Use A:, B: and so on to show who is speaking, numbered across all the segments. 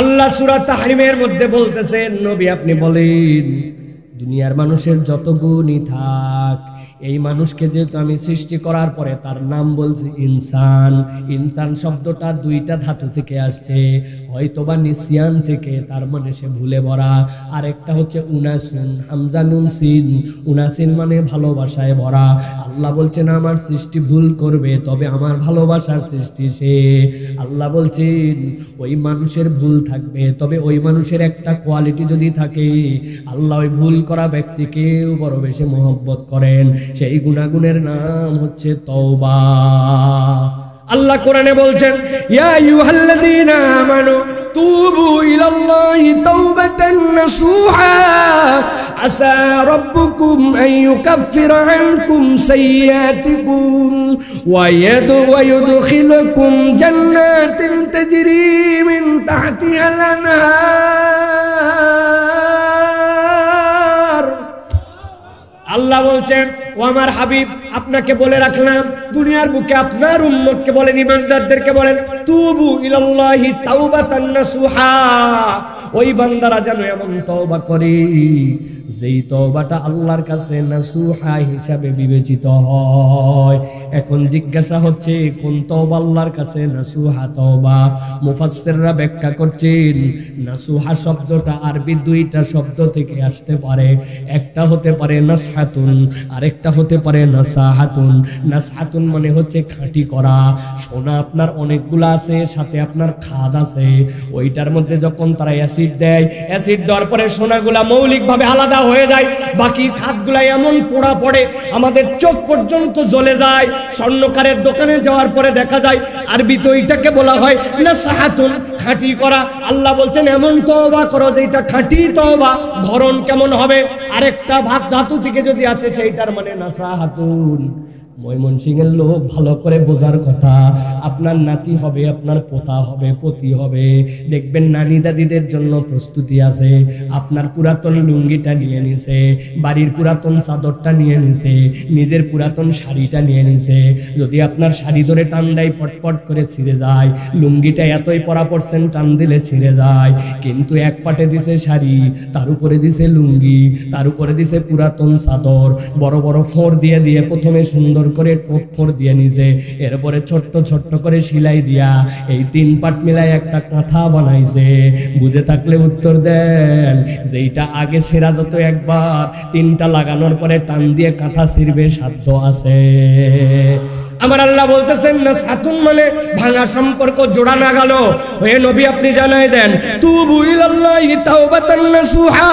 A: আল্লাহ সূরা তাহরিমের মধ্যে বলতেছেন, নবী আপনি বলেন দুনিয়ার মানুষের যত গুণই থাক, এই মানুষকে যেহেতু আমি সৃষ্টি করার পরে তার নাম বলছি ইনসান। ইনসান শব্দটা দুইটা ধাতু থেকে আসছে, হয়তোবা নিসিয়ান থেকে, তার মানে সে ভুলে ভরা। আর একটা হচ্ছে উনাসুন, হামজা নুন সিন, উনাসিন মানে ভালোবাসায় ভরা। আল্লাহ বলছেন আমার সৃষ্টি ভুল করবে, তবে আমার ভালোবাসার সৃষ্টি সে। আল্লাহ বলছেন ওই মানুষের ভুল থাকবে, তবে ওই মানুষের একটা কোয়ালিটি যদি থাকে, আল্লাহ ওই ভুল করা ব্যক্তিকেও বড় বেশি মহব্বত করেন। সেই গুনাহগুনের নাম হচ্ছে তওবা। আল্লাহ কোরআনে বলছেন, ইয়া আইয়ুহাল্লাযীনা আমানু তুবু ইলাল্লাহি তাওবাতান নাসুহা আসা রাব্বুকুম আন ইউকাফিরা আনকুম সাইয়্যাতিকুম ওয়া ইউদখিলুকুম জান্নাতিন তাজরি মিন তাহতিহাল আনহার। আল্লাহ বলছেন, ও আমার হাবিব আপনাকে বলে রাখলাম, দুনিয়ার বুকে আপনার উম্মতকে বলেন, ইমানদারদেরকে বলেন, তুবু ইলাল্লাহি তাওবাতান নাসুহা, ওই বান্দারা যেন এমন তওবা করে যেই তওবাটা আল্লাহর কাছে নাসুহা হিসাবে বিবেচিত হয়। এখন জিজ্ঞাসা হচ্ছে কোন তওবা আল্লাহর কাছে নাসুহা তওবা? মুফাসসিররা ব্যাখ্যা করছেন নাসুহা শব্দটা আরবি দুইটা শব্দ থেকে আসতে পারে, একটা হতে পারে নাসহাতুন, আরেকটা হতে পারে নাসাহাতুন। নাসহাতুন মানে হচ্ছে খাঁটি করা, সোনা আপনার অনেকগুলো আছে, সাথে আপনার খাদ আছে, ওইটার মধ্যে যখন তারা অ্যাসিড দেয়, অ্যাসিড দেওয়ার পরে সোনাগুলা মৌলিকভাবে আলাদা হয়ে যায়, বাকি খাদগুলা এমন পোড়া পড়ে আমাদের চোখ পর্যন্ত জ্বলে যায়। স্বর্ণকারের দোকানে যাওয়ার পরে দেখা যায় আরবিতে ওইটাকে বলা হয় নাসহাতুন, খাঁটি করা। আল্লাহ বলছেন এমন তওবা করো যেটা খাঁটি তওবা। ধরন কেমন হবে? আরেকটা ভাগ ধাতু থেকে যদি আছে সেইটার মানে নাসাহাতুন। ময়মনসিংহের লোক ভালো করে বোঝার কথা, আপনার নাতি হবে, আপনার পোতা হবে, পতি হবে, দেখবেন নানি দাদিদের জন্য প্রস্তুতি আছে। আপনার পুরাতন লুঙ্গিটা নিয়ে নিছে, বাড়ির পুরাতন চাদরটা নিয়ে নিছে, নিজের পুরাতন শাড়িটা নিয়ে নিছে। যদি আপনার শাড়ি ধরে টান দেয় পটপট করে ছিঁড়ে যায়, লুঙ্গিটা এতই পরা পড়ছেন টান দিলে ছিঁড়ে যায়। কিন্তু এক পাটে দিছে শাড়ি, তার উপরে দিছে লুঙ্গি, তার উপরে দিছে পুরাতন চাদর, বড় বড় ফোঁড় দিয়ে দিয়ে প্রথমে সুন্দর করে টোপ দিয়ে নিছে, এরপরে ছোট্ট ছোট্ট করে সেলাই দিয়া এই তিন পাট মিলাই একটা কাঁথা বানাইছে। বুঝে থাকলে উত্তর দেন, যেইটা আগে ছেঁড়া যত একবার, তিনটা লাগানোর পরে টান দিয়ে কাঁথা ছিঁড়বে সাধ্য আছে। আমার আল্লাহ বলতেছেন নাসহাতুন মানে ভাঙা সম্পর্ক জোড়া না গেল। হে নবী আপনি জানাই দেন, তুবু ইলাল্লাহি তাওবাতান নাসুহা,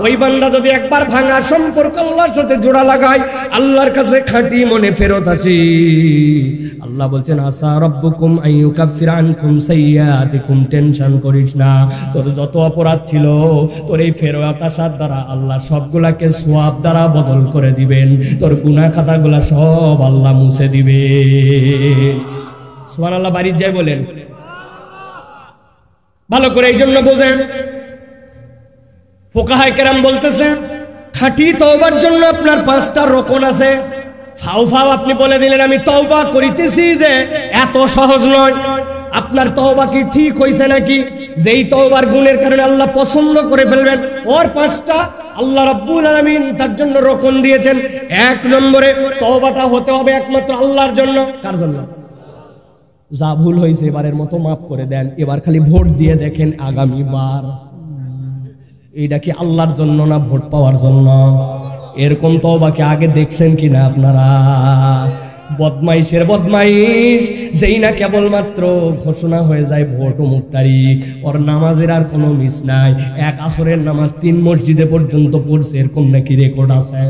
A: ওই বান্দা যদি একবার ভাঙা সম্পর্ক আল্লাহর সাথে জোড়া লাগায়, আল্লাহর কাছে খাঁটি মনে ফেরত আসি, আল্লাহ বলছেন আসা রাব্বুকুম আন ইউকাফিরা আনকুম সাইয়্যাতিকুম, টেনশন করিস না, তোর যত অপরাধ ছিল তোর এই ফেরত আসার দ্বারা আল্লাহ সবগুলাকে সওয়াব দ্বারা বদল করে দিবেন, তোর গুনাহ খাতাগুলা সব আল্লাহ মুছে দিবে। সুবহানাল্লাহ। বাড়ির যাই বলেন ভালো করে, এই জন্য বোঝেন ফুকাহায়ে কেরাম বলতেছেন খাঁটি তওবার জন্য আপনার 5টা রকন আছে। ফাও ফাও আপনি বলে দিলেন আমি তওবা করিতেছি, যে এত সহজ নয়। আপনার তওবা কি ঠিক হইছে নাকি? যেই তওবার গুণের কারণে আল্লাহ পছন্দ করে ফেলবেন, ওর 5টা আল্লাহ রাব্বুল আলামিন তার জন্য রকম দিয়েছেন। 1 নম্বরে তওবাটা হতে হবে একমাত্র আল্লাহর জন্য। কার জন্য? যা ভুল হয়েছে এবারের মতো মাফ করে দেন, এবার খালি ভোট দিয়ে দেখেন আগামীবার এইটা কি আল্লাহর জন্য না ভোট পাওয়ার জন্য? এরকম তওবাকে আগে দেখছেন কিনা আপনারা? বদমাইশের বদমাইশ, যেই না কেবলমাত্র ঘোষণা হয়ে যায় ভোট অমুক তারিখ, ওর নামাজের আর কোনো মিস নাই। 1 আসরের নামাজ 3 মসজিদে পর্যন্ত পড়ছে, এরকম নাকি রেকর্ড আছে?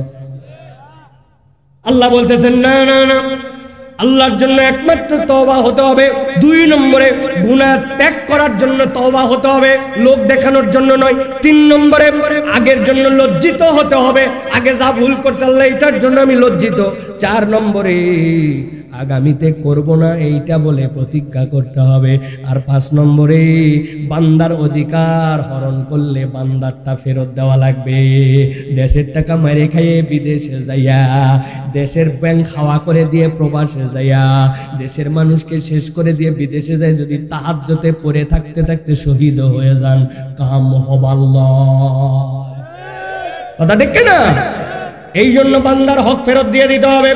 A: আল্লাহ বলতেছেন না না না, আল্লাহর জন্য একমাত্র তওবা হতে হবে। 2 নম্বরে গুনাহ ত্যাগ করার জন্য তওবা হতে হবে, লোক দেখানোর জন্য নয়। 3 নম্বরে আগের জন্য লজ্জিত হতে হবে, আগে যা ভুল করছে আল্লাহ এটার জন্য আমি লজ্জিত। 4 নম্বরে আগামীতে করব না এইটা বলে প্রতিজ্ঞা করতে হবে। আর 5 নম্বরে বান্দার অধিকার হরণ করলে বান্দারটা ফেরত দেওয়া লাগবে। দেশের টাকা মেরে খাইয়ে বিদেশে যাইয়া, দেশের ব্যাংক খাওয়া করে দিয়ে প্রবাসে যাইয়া, দেশের মানুষকে শেষ করে দিয়ে বিদেশে যায় যদি তাহাজ্জুদে পড়ে থাকতে থাকতে শহীদ হয়ে যান, কাম হবাল্লাহ। কথা ঠিক না? এই জন্য বান্দার হক ফেরত দিয়ে দিতে হবে।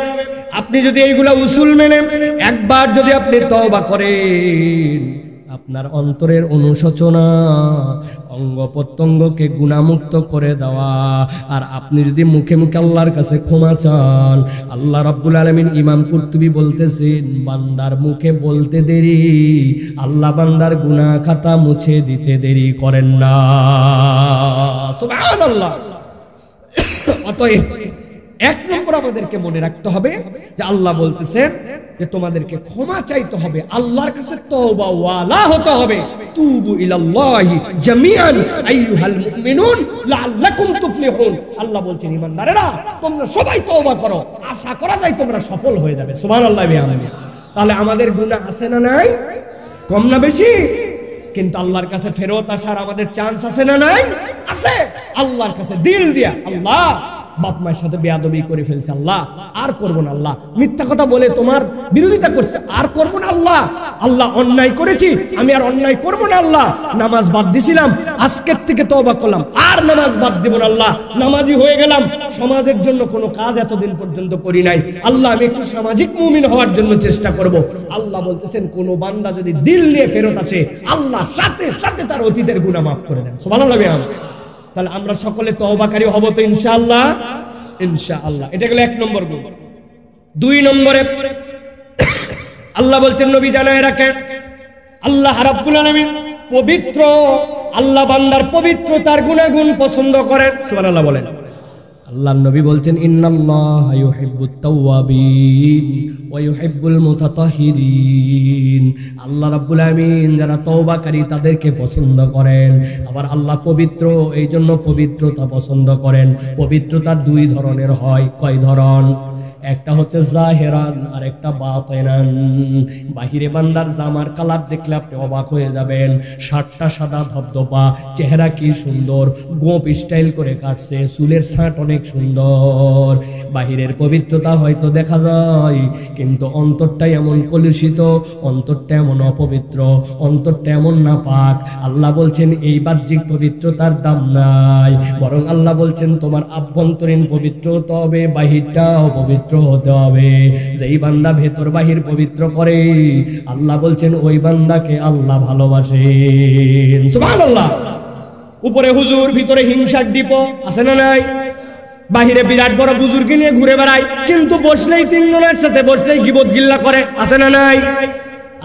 A: আপনি যদি এইগুলা উসুল মেনে একবার যদি আপনি তওবা করেন, আপনার অন্তরের অনুশোচনা, অঙ্গ প্রত্যঙ্গকে গুনাহমুক্ত করে দেওয়া, আর আপনি যদি মুখে মুখে আল্লাহর কাছে ক্ষমা চান, আল্লাহ রাব্বুল আলামিন ইমাম কুরতুবী বলতেছেন, বান্দার মুখে বলতে দেরি, আল্লাহ বান্দার গুনাহ খাতা মুছে দিতে দেরি করেন না। সুবহানাল্লাহ। অতএব 1 নম্বর আমাদেরকে মনে রাখতে হবে যে আল্লাহ বলতেছেন যে তোমাদেরকে ক্ষমা চাইতে হবে, আল্লাহর কাছে তওবা ওয়ালা হতে হবে। তুবু ইলাল্লাহি জামিআন আইয়ুহাল মুমিনুন লাআল্লাকুম তুফলিহুন। আল্লাহ বলছেন ঈমানদারেরা তোমরা সবাই তওবা করো, আশা করা যায় তোমরা সফল হয়ে যাবে। সুবহানাল্লাহ বিহামদিহি। তাহলে আমাদের গুনাহ আছে না নাই? কম না বেশি? কিন্তু আল্লাহর কাছে ফেরত আসার আমাদের চান্স আছে না নাই? আছে। আল্লাহর কাছে দিল দিয়া, আল্লাহ বাপ মায়ের সাথে বেয়াদবি করে ফেলছে, আল্লাহ আর করব না, আল্লাহ মিথ্যা কথা বলে তোমার বিরোধিতা করছে, আর করব না আল্লাহ, আল্লাহ অন্যায় করেছি আমি আর অন্যায় করব না আল্লাহ, নামাজ বাদ দিছিলাম আজকের থেকে তওবা করলাম আর নামাজ বাদ দিব না আল্লাহ, নামাজি হয়ে গেলাম, সমাজের জন্য কোনো কাজ এতদিন পর্যন্ত করি নাই আল্লাহ, আমি একটু সামাজিক মুমিন হওয়ার জন্য চেষ্টা করব। আল্লাহ বলতেছেন কোন বান্দা যদি দিল নিয়ে ফেরত আসে আল্লাহ সাথে সাথে তার অতীতের গুনাহ মাফ করে দেন। সুবহানাল্লাহ। তাহলে আমরা সকলে তওবাকারী হব তো ইনশাআল্লাহ? ইনশাআল্লাহ। এটা গেল 1 নম্বর গুণ। 2 নম্বরে আল্লাহ বলছেন নবী জানায় রাখেন, আল্লাহ রাব্বুল আলামিন পবিত্র, আল্লাহ বান্দার পবিত্রতার গুণাগুণ পছন্দ করেন। সুবহানাল্লাহ বলেন। আল্লাহর নবী বলছেন ইন্নাল্লাহা ইউহিব্বুত তাওয়াবিন ওয়া ইউহিব্বুল মুতাতাহহিরিন। আল্লাহ রাব্বুল আলামিন যারা তওবাকারী তাদেরকে পছন্দ করেন। আবার আল্লাহ পবিত্র, এই জন্য পবিত্রতা পছন্দ করেন। পবিত্রতা 2 ধরনের হয়। কয় ধরন? একটা হচ্ছে জাহেরান আর একটা বাতিনান। বাহিরে বান্দার জামার কালার দেখলে আপনি অবাক হয়ে যাবেন, শার্টটা সাদা ধবধবা, চেহারা কি সুন্দর, গোপ স্টাইল করে কাটছে, চুলের ছাঁট অনেক সুন্দর, বাহিরের পবিত্রতা হয়তো দেখা যায়, কিন্তু অন্তরটাই এমন কলুষিত, অন্তরটা এমন অপবিত্র, অন্তরটা এমন নাপাক। আল্লাহ বলছেন এই বাহ্যিক পবিত্রতার দাম নাই, বরং আল্লাহ বলছেন তোমার আভ্যন্তরীণ পবিত্র হতে হবে, বাহিরটাও পবিত্র হতে হবে। যেই বান্দা ভেতর বাহির পবিত্র করে আল্লাহ বলছেন ওই বান্দাকে আল্লাহ ভালোবাসেন। সুবহানাল্লাহ। উপরে হুজুর, ভিতরে হিংসার ডিপো আছে না নাই? বাহিরে বিরাট বড় বুজুর্গ নিয়ে ঘুরে বেড়ায়, কিন্তু বসলেই 3 জনের সাথে বসলেই গীবত গিল্লা করে, আছে না নাই?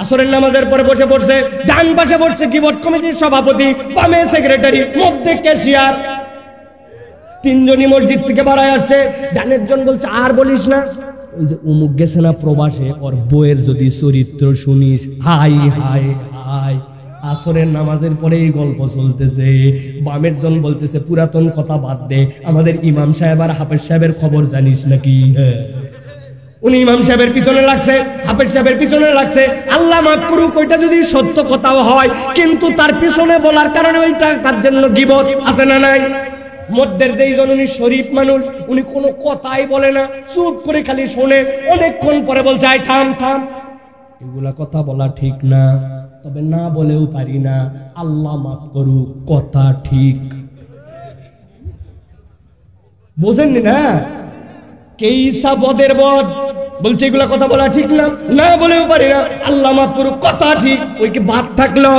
A: আসরের নামাজের পরে বসে পড়ছে, ডান পাশে বসছে গীবত কমিটির সভাপতি, বামে সেক্রেটারি, মধ্যে ক্যাশিয়ার। 3 জনই মসজিদ থেকে বাড়ায় আসছে, ডানের জন বলছে আর বলিস না, ওই যে অমুক গেছে না প্রবাসে, ওর বইয়ের যদি চরিত্র শুনিস, হাই হাই হাই। আসরের নামাজের পরে এই গল্প চলতেছে। বামের জন বলতেছে পুরাতন কথা বাদ দে, আমাদের ইমাম সাহেব আর হাফেজ সাহেবের খবর জানিস নাকি? উনি ইমাম সাহেবের পিছনে লাগছে, হাফেজ সাহেবের পিছনে লাগছে। আল্লাহ মাফ করুক, ওইটা যদি সত্য কথাও হয়, কিন্তু তার পিছনে বলার কারণে ওইটা তার জন্য গীবত, আছে না নাই? মধ্যের যেই জন উনি শরীফ মানুষ, উনি কোনো কথাই বলে না, চুপ করে খালি শোনে, অনেকক্ষণ পরে বলছে আই থাম থাম, এগুলা কথা বলা ঠিক না, তবে না বলেও পারি না, আল্লাহ মাফ করুক, কথা ঠিক। বোঝেননি না? কেইসা বদের বদ বলছে এগুলা কথা বলা ঠিক না, না বলেও পারি না, আল্লাহ মাফ করুক, কথা ঠিক। ওই কি বাদ থাকলো?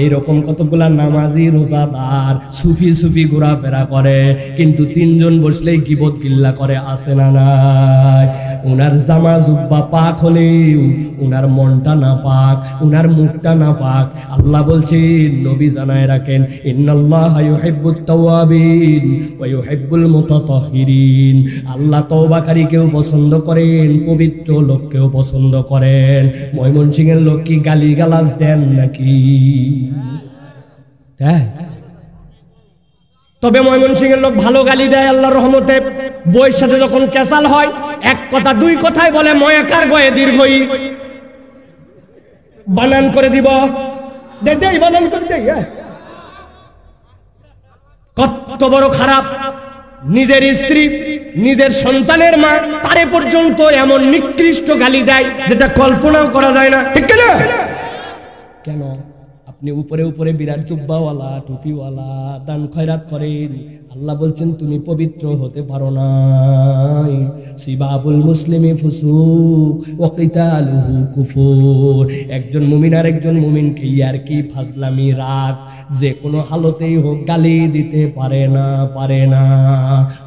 A: এইরকম কতগুলা নামাজি রোজাদার সুফি সুফি ঘোরাফেরা করে, কিন্তু 3 জন বসলেই গীবত গিল্লা করে, আছে না নাই? উনার জামা জুব্বা পাক হলেও উনার মনটা না পাক, উনার মুখটা না পাক। আল্লাহ বলছেন, নবী জানায় রাখেন, ইন্নাল্লাহা ইউহিব্বুত তাওয়াবিন ওয়া ইউহিব্বুল মুতাতাহহিরিন। আল্লাহ তওবাকারীকেও পছন্দ করেন, পবিত্র লোককেও পছন্দ করেন। ময়মনসিংহের লোক কি গালিগালাজ দেন নাকি? তবে ময়মনসিংহের লোক ভালো গালি দেয় আল্লাহর রহমতে। বইয়ের সাথে যখন ক্যাসাল হয় এক কথা দুই কথাই বলে ময়াকার গয়ে দীর্ঘই, বানান করে দিব, দেই বানান করে দেই। কত বড় খারাপ! নিজের স্ত্রী, নিজের সন্তানের মা, তারে পর্যন্ত এমন নিকৃষ্ট গালি দেয় যেটা কল্পনাও করা যায় না, ঠিক না? কেন? আপনি উপরে উপরে বিরাট জুব্বাওয়ালা, টুপিওয়ালা, দান খয়রাত করেন, আল্লাহ বলছেন তুমি পবিত্র হতে পারো না। সিবাবুল মুসলিমি ফুসুক ওয়া কিতালুহু কুফুর। একজন মুমিন আর একজন মুমিনকে ইয়ারকি, ফাজলামি, রাগ যে কোনো হালতেই হোক গালি দিতে পারে না।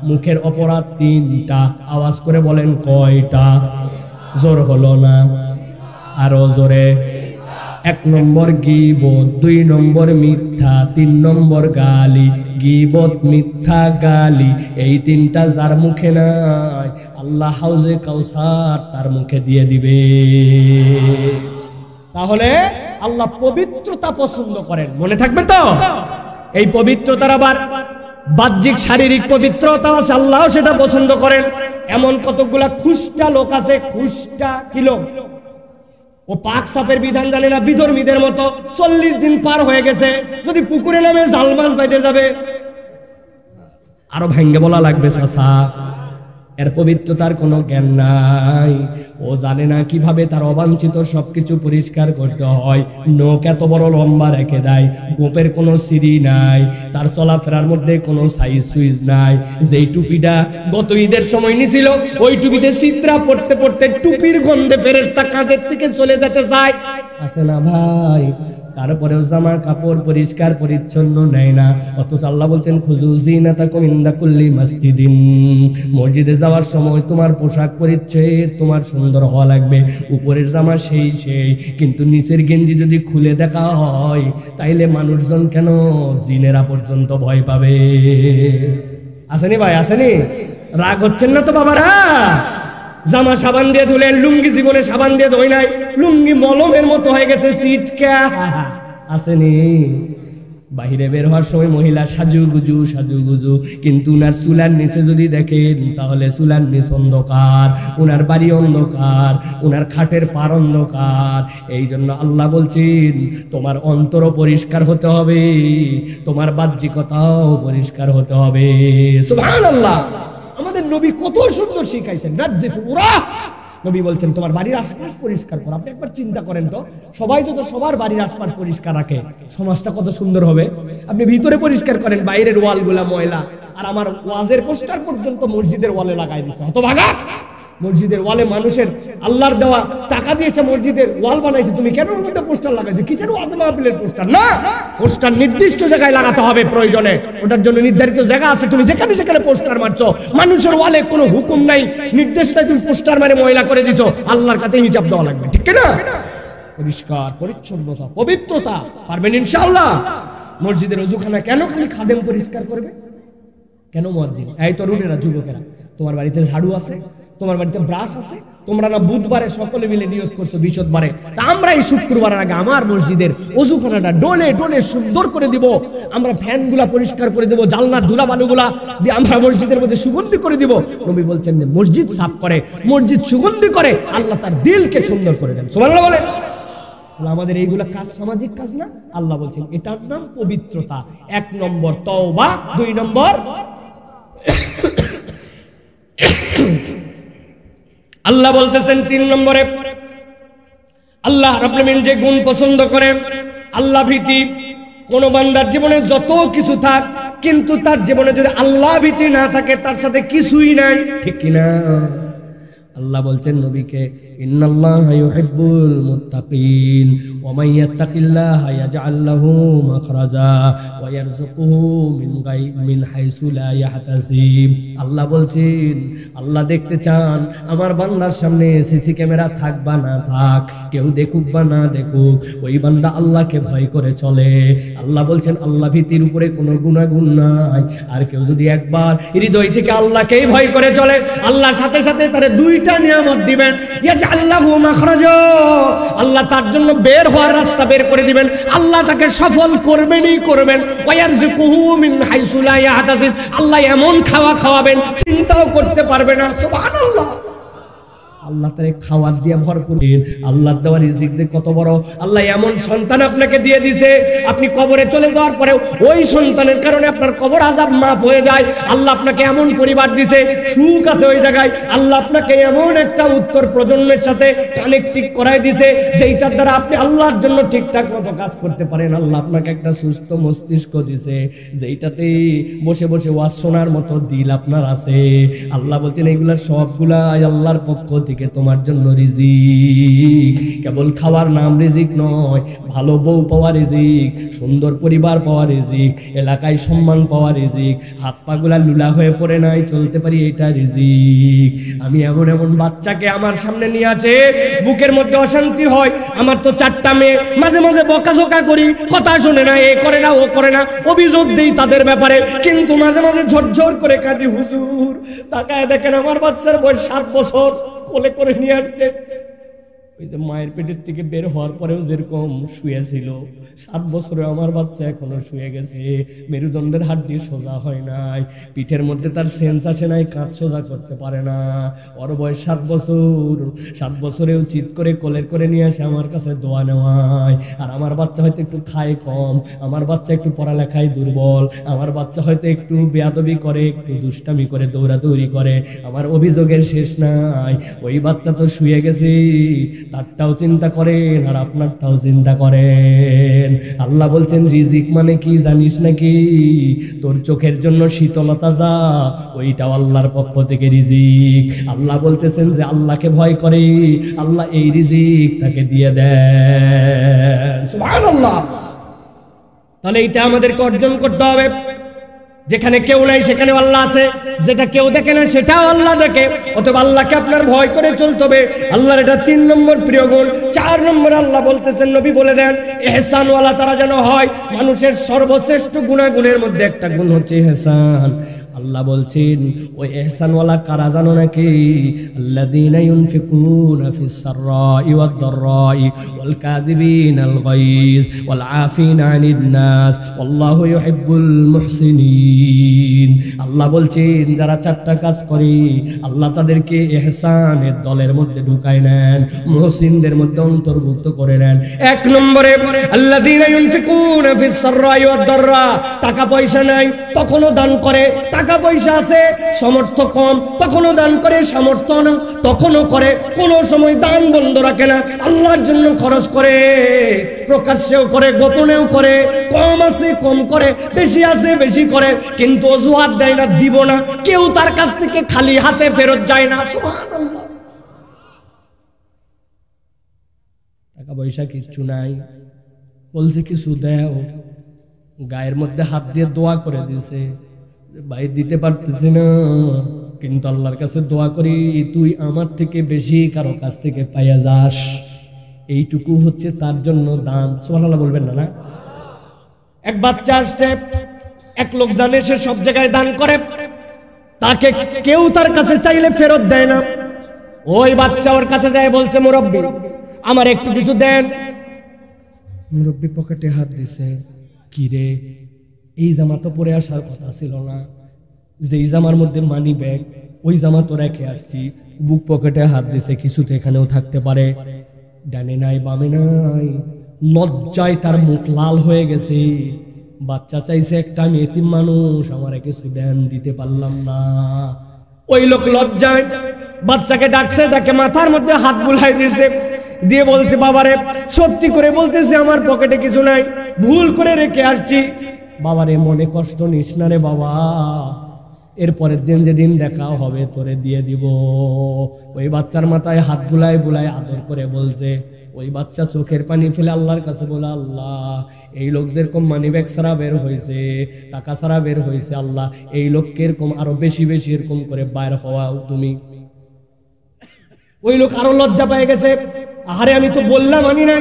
A: মুখের অপরাধ 3টা। আওয়াজ করে বলেন কয়টা? জোর হলো না, আরো জোরে। 1 নম্বর গীবত, 2 নম্বর মিথ্যা, 3 নম্বর গালি। গীবত, মিথ্যা, গালি, এই 3টা যার মুখে নাই আল্লাহ হাউজে কাউসার তার মুখে দিয়ে দিবে। তাহলে আল্লাহ পবিত্রতা পছন্দ করেন, মনে থাকবে তো? এই পবিত্রতার আবার বাহ্যিক শারীরিক পবিত্রতা আছে, আল্লাহ সেটা পছন্দ করেন। এমন কতগুলা খুশটা লোক আছে, খুশটা কি লোক? ও পাক সাপের বিধান জানে না, বিধর্মীদের মতো। 40 দিন পার হয়ে গেছে, যদি পুকুরে নামে জাল মাছ বাইতে যাবে আরো ভেঙ্গে বলা লাগবে চাচা। এর পবিত্রতার কোনো জ্ঞান নাই, ও জানে না কিভাবে তার অবাঞ্ছিত সবকিছু পরিষ্কার করতে হয়। নখ এত বড় লম্বা রেখে দেয়, গোপের কোনো সিঁড়ি নাই, তার চলাফেরার মধ্যে কোনো সাইজ সুইজ নাই। যেই টুপিটা গত ঈদের সময় নিছিল, ওই টুপিতে চিত্রা পড়তে পড়তে টুপির গন্ধে ফেরেশতা কাঁধের থেকে চলে যেতে চায়, আছে না ভাই? তারপরেও জামা কাপড় পরিষ্কার পরিচ্ছন্ন নেয় না। অথচ আল্লাহ বলছেন খুযু যিনাতাকুম ইনদা কুল্লি মাসজিদিন। মসজিদে যাওয়ার সময় তোমার পোশাক পরিচ্ছদ তোমার সুন্দর হওয়া লাগবে। উপরের জামা সেই কিন্তু নিচের গেঞ্জি যদি খুলে দেখা হয় তাইলে মানুষজন কেন জিনেরা পর্যন্ত ভয় পাবে। আসেনি ভাই, আসেনি? রাগ হচ্ছেন না তো বাবারা? জামা সাবান দিয়ে ধুলেন, লুঙ্গি জীবনে সাবান দিয়ে ধোয় নাই, লুঙ্গি মলমের মতো হয়ে গেছে, সিটকা আসেনি? বাহিরে বের হওয়ার সময় মহিলা সাজুগুজু, কিন্তু উনার চুলার নিচে যদি দেখেন তাহলে চুলার নিচ অন্ধকার, উনার বাড়ি অন্ধকার, উনার খাটের পার অন্ধকার। এই জন্য আল্লাহ বলছেন তোমার অন্তরও পরিষ্কার হতে হবে, তোমার বাহ্যিকতাও পরিষ্কার হতে হবে। সুবহানাল্লাহ! আমাদের নবী কত সুন্দর শিখাইছেন। রাজ্যে পুরা নবী বলছেন তোমার বাড়ির আশপাশ পরিষ্কার করো। আপনি একবার চিন্তা করেন তো, সবাই যদি সবার বাড়ির আশপাশ পরিষ্কার রাখে সমাজটা কত সুন্দর হবে। আপনি ভিতরে পরিষ্কার করেন, বাইরের ওয়ালগুলা ময়লা। আর আমার ওয়াজের পোস্টার পর্যন্ত মসজিদের ওয়ালে লাগাই দিচ্ছে, হতভাগা। মসজিদের ওয়ালে মানুষের আল্লাহর দেওয়া টাকা দিয়েছে, মসজিদের ওয়াল বানাইছে, তুমি কেন ওর মধ্যে পোস্টার লাগাইছো? কিসের ওয়াজ মাহফিলের পোস্টার? না, পোস্টার নির্দিষ্ট জায়গায় লাগাতে হবে প্রয়োজনে, ওটার জন্য নির্ধারিত জায়গা আছে। তুমি যেখানে যেখানে পোস্টার মারছো, মানুষের ওয়ালে কোনো হুকুম নাই, নির্দেশ নাই, তুমি পোস্টার মারে ময়লা করে দিছো, আল্লাহর কাছে হিসাব দেওয়া লাগবে, ঠিক না? পরিষ্কার পরিচ্ছন্নতা, পবিত্রতা পারবেন ইনশাআল্লাহ। মসজিদের ওযুখানা কেন খালি খাদেম পরিষ্কার করবে? কেন মুয়াজ্জিন? এই তরুণেরা, যুবকেরা, তোমার বাড়িতে ঝাড়ু আছে, তোমার বাড়িতে ব্রাশ আছে, তোমরা না বুধবারে সকলে মিলে নিয়োগ করছো বৃহস্পতিবারে, আমরা এই শুক্রবারের আগে আমার মসজিদের ওযুখানাটা ডলে ডলে সুন্দর করে দিব, আমরা ফ্যানগুলা পরিষ্কার করে দেব, জালনার ধুলাবালুগুলা দিয়ে আমরা মসজিদের মধ্যে সুগন্ধি করে দিব। নবী বলছেন যে মসজিদ সাফ করে, মসজিদ সুগন্ধি করে, আল্লাহ তার দিলকে সুন্দর করে দেন। সুবহানাল্লাহ বলেন। আমাদের এইগুলা কাজ সামাজিক কাজ না? আল্লাহ বলছেন এটার নাম পবিত্রতা। 1 নম্বর তওবা, 2 নম্বর আল্লাহ বলতেছেন 3 নম্বরে আল্লাহ রাব্বুল আলামিন যে গুণ পছন্দ করেন আল্লাহ ভীতি। কোন বান্দার জীবনে যত কিছু থাক, কিন্তু তার জীবনে যদি আল্লাহ ভীতি না থাকে তার সাথে কিছুই নাই, ঠিক কি না? আল্লাহ বলছেন নবীকে ইন্নাল্লাহা ইউহিব্বুল মুত্তাকিন ওয়া মান ইয়াত্তাকিল্লাহা ইয়াজআল লাহু মাখরাজা ওয়া ইয়ারযুকুহু মিন হাইসু লা ইয়াহতাসিব। আল্লাহ বলছেন আল্লাহ দেখতে চান আমার বান্দার সামনে সিসি ক্যামেরা থাক বা না থাক, কেউ দেখুক বা না দেখুক, ওই বান্দা আল্লাহকে ভয় করে চলে। আল্লাহ বলছেন আল্লাহ ভীতির উপরে কোনো গুনাহগুণ নাই। আর কেউ যদি একবার হৃদয় থেকে আল্লাহকেই ভয় করে চলে, আল্লাহর সাথে সাথে তার 2 দুইটা নিয়ামত দিবেন, ইয়াজআল লাহু মাখরাজা, আল্লাহ তার জন্য বের হওয়ার রাস্তা বের করে দিবেন, আল্লাহ তাকে সফল করবেনই করবেন। ওয়ায়ারযুকুহু মিন হাইসু লা ইয়াহতাসিব, আল্লাহ এমন খাওয়া খাওয়াবেন চিন্তাও করতে পারবে না। সুবহানাল্লাহ। আল্লাহ তারে খাওয়ার দিয়ে ভরপুর। আল্লাহ দেওয়া রিজিক যে কত বড়। আল্লাহ এমন সন্তান আপনাকে দিয়ে দিছে, আপনি কবরে চলে যাওয়ার পরেও ওই সন্তানের কারণে আপনার কবর আযাব মাফ হয়ে যায়। আল্লাহ আপনাকে এমন পরিবার দিছে, সুখ আছে ওই জায়গায়। আল্লাহ আপনাকে এমন একটা উত্তর প্রজন্মের সাথে কানেক্টিং করায় দিছে যেইটার দ্বারা আপনি আল্লাহর জন্য ঠিকঠাক মতো কাজ করতে পারেন। আল্লাহ আপনাকে একটা সুস্থ মস্তিষ্ক দিছে যেইটাতে বসে বসে ওয়াজ শোনার মতো দিল আপনার আছে। আল্লাহ বলছেন এইগুলা সবগুলাই আল্লাহর পক্ষ থেকে তোমার জন্য রিজিক। কেবল খাওয়ার নাম রিজিক নয়, ভালো বউ পাওয়া রিজিক, সুন্দর পরিবার পাওয়া রিজিক, এলাকায় সম্মান পাওয়া রিজিক, হাত পা গুলা লুলা হয়ে পড়ে নাই, চলতে পারি, এটা রিজিক। আমি এমন এমন বাচ্চাকে আমার সামনে নিয়ে আছে, বুকের মধ্যে অশান্তি হয়। আমার তো 4টা মেয়ে, মাঝে মাঝে বকাঝকা করি, কথা শোনে না, এ করে না, ও করে না, অভিযোগ দেই তাদের ব্যাপারে, কিন্তু মাঝে মাঝে ঝরঝর করে কাঁদি। হুজুর তাকায় দেখেন আমার বাচ্চার বয়স 7 বছর, কোলে করে নিয়ে আসছে। ওই যে মায়ের পেটের থেকে বের হওয়ার পরেও যেরকম শুয়েছিল, 7 বছরে আমার বাচ্চা এখনো শুয়ে গেছে। মেরুদণ্ডের হাড্ডি সোজা হয় নাই, পিঠের মধ্যে তার সেন্স আসে নাই, কাঁধ সোজা করতে পারে না। ওর বয়স 7 বছর, 7 বছরেও চিৎ করে কোলের করে নিয়ে আসে আমার কাছে দোয়া নেওয়ায়। আর আমার বাচ্চা হয়তো একটু খায় কম, আমার বাচ্চা একটু পড়ালেখায় দুর্বল, আমার বাচ্চা হয়তো একটু বেয়াদবি করে, একটু দুষ্টামি করে, দৌড়াদৌড়ি করে, আমার অভিযোগের শেষ নাই। ওই বাচ্চা তো শুয়ে গেছে, তারটাও চিন্তা করেন আর আপনারটাও চিন্তা করেন। আল্লাহ বলছেন রিজিক মানে কি জানিস নাকি? তোর চোখের জন্য শীতলতা যা, ওইটাও আল্লাহর পক্ষ থেকে রিজিক। আল্লাহ বলতেছেন যে আল্লাহকে ভয় করে, আল্লাহ এই রিজিক তাকে দিয়ে দেন। সুবহানাল্লাহ। তাহলে এইটা আমাদেরকে অর্জন করতে হবে। যেখানে কেউ নাই সেখানে আল্লাহ আছে, যেটা কেউ দেখে না সেটাও আল্লাহ দেখে। অতএব আল্লাহকে আপনার ভয় করে চলতে হবে। আল্লাহর এটা 3 নম্বর প্রিয় গুণ। 4 নম্বর আল্লাহ বলতেছেন, নবী বলে দেন, ইহসানওয়ালা তারা যেন হয়। মানুষের সর্বশ্রেষ্ঠ গুণাগুণের মধ্যে একটা গুণ হচ্ছে ইহসান। আল্লাহ বলছেন ওই ইহসানওয়ালা কারা জানো নাকি? আল্লাযীনা ইউনফিকুনা ফিস সাররাই ওয়াদ দাররাই ওয়াল কাযিবিনাল গায়জ ওয়াল আফিনা আনিন নাস ওয়াল্লাহু ইউহিব্বুল মুহসিনিন। আল্লাহ বলছেন যারা 4টা কাজ করে আল্লাহ তাদেরকে ইহসানের দলের মধ্যে ঢুকায় নেন, মুহসিনদের মধ্যে অন্তর্ভুক্ত করে নেন। 1 নম্বরে আল্লাযীনা ইউনফিকুনা ফিস সাররাই ওয়াদ দাররা, টাকা পয়সা নাই তখনও দান করে, টাকা পয়সা আছে সামর্থ্য কম তখনও দান করে, সামর্থ্য তখনও করে, কোনো সময় দান বন্ধ রাখে না, আল্লাহর জন্য খরচ করে, প্রকাশ্যেও করে গোপনেও করে, কম আছে কম করে, বেশি আছে বেশি করে, কিন্তু অজুহাত দেয় না, দিব না। কেউ তার কাছ থেকে খালি হাতে ফেরত যায় না। সুবহানাল্লাহ। টাকা পয়সা কিচ্ছু নাই, বলছে কিছু দেও, গায়ের মধ্যে হাত দিয়ে দোয়া করে দিয়েছে, ভাই দিতে পারতেছি না, কিন্তু আল্লাহর কাছে দোয়া করি তুই আমার থেকে বেশি কারো কাছ থেকে পাইয়া যাস। এইটুকু হচ্ছে তার জন্য দান। সুবহানাল্লাহ বলবেন না? না, এক বাচ্চা আসছে, এক লোক জানে সে সব জায়গায় দান করে, তাকে কেউ তার কাছে চাইলে ফেরত দেয় না। ওই বাচ্চা ওর কাছে যায়, বলছে মুরব্বি আমার একটু কিছু দেন। মুরব্বি পকেটে হাত দিছে, কি রে এই জামা তো পরে আসার কথা ছিল না, যেই জামার মধ্যে মানি ব্যাগ ওই জামা তো রেখে আসছি। বুক পকেটে হাত দিছে, কিছু তো এখানেও থাকতে পারে, ডানে নাই বামে নাই। লজ্জায় তার মুখ লাল হয়ে গেছে। বাচ্চা চাইছে একটা, আমি এতিম মানুষ, আমারে কিছু দেন, দিতে পারলাম না। ওই লোক লজ্জায় বাচ্চাকে ডাকছে, ডাকে মাথার মধ্যে হাত বুলাই দিয়েছে, দিয়ে বলছে বাবারে সত্যি করে বলতেছে আমার পকেটে কিছু নাই, ভুল করে রেখে আসছি। বাবারে মনে কষ্ট নিস না রে বাবা, এরপরের দিন যেদিন দেখা হবে তোরে দিয়ে দিব। ওই বাচ্চার মাথায় হাত বুলাই বুলাই আদর করে বলছে। ওই বাচ্চা চোখের পানি ফেলে আল্লাহর কাছে বলে, আল্লাহ এই লোক যেরকম মানি ব্যাগ ছাড়া বের হয়েছে, টাকা ছাড়া বের হয়েছে, আল্লাহ এই লোককে এরকম আরো বেশি বেশি এরকম করে বাইর হওয়াও তুমি। ওই লোক আরো লজ্জা পেয়ে গেছে, আরে আমি তো বললাম মানি না,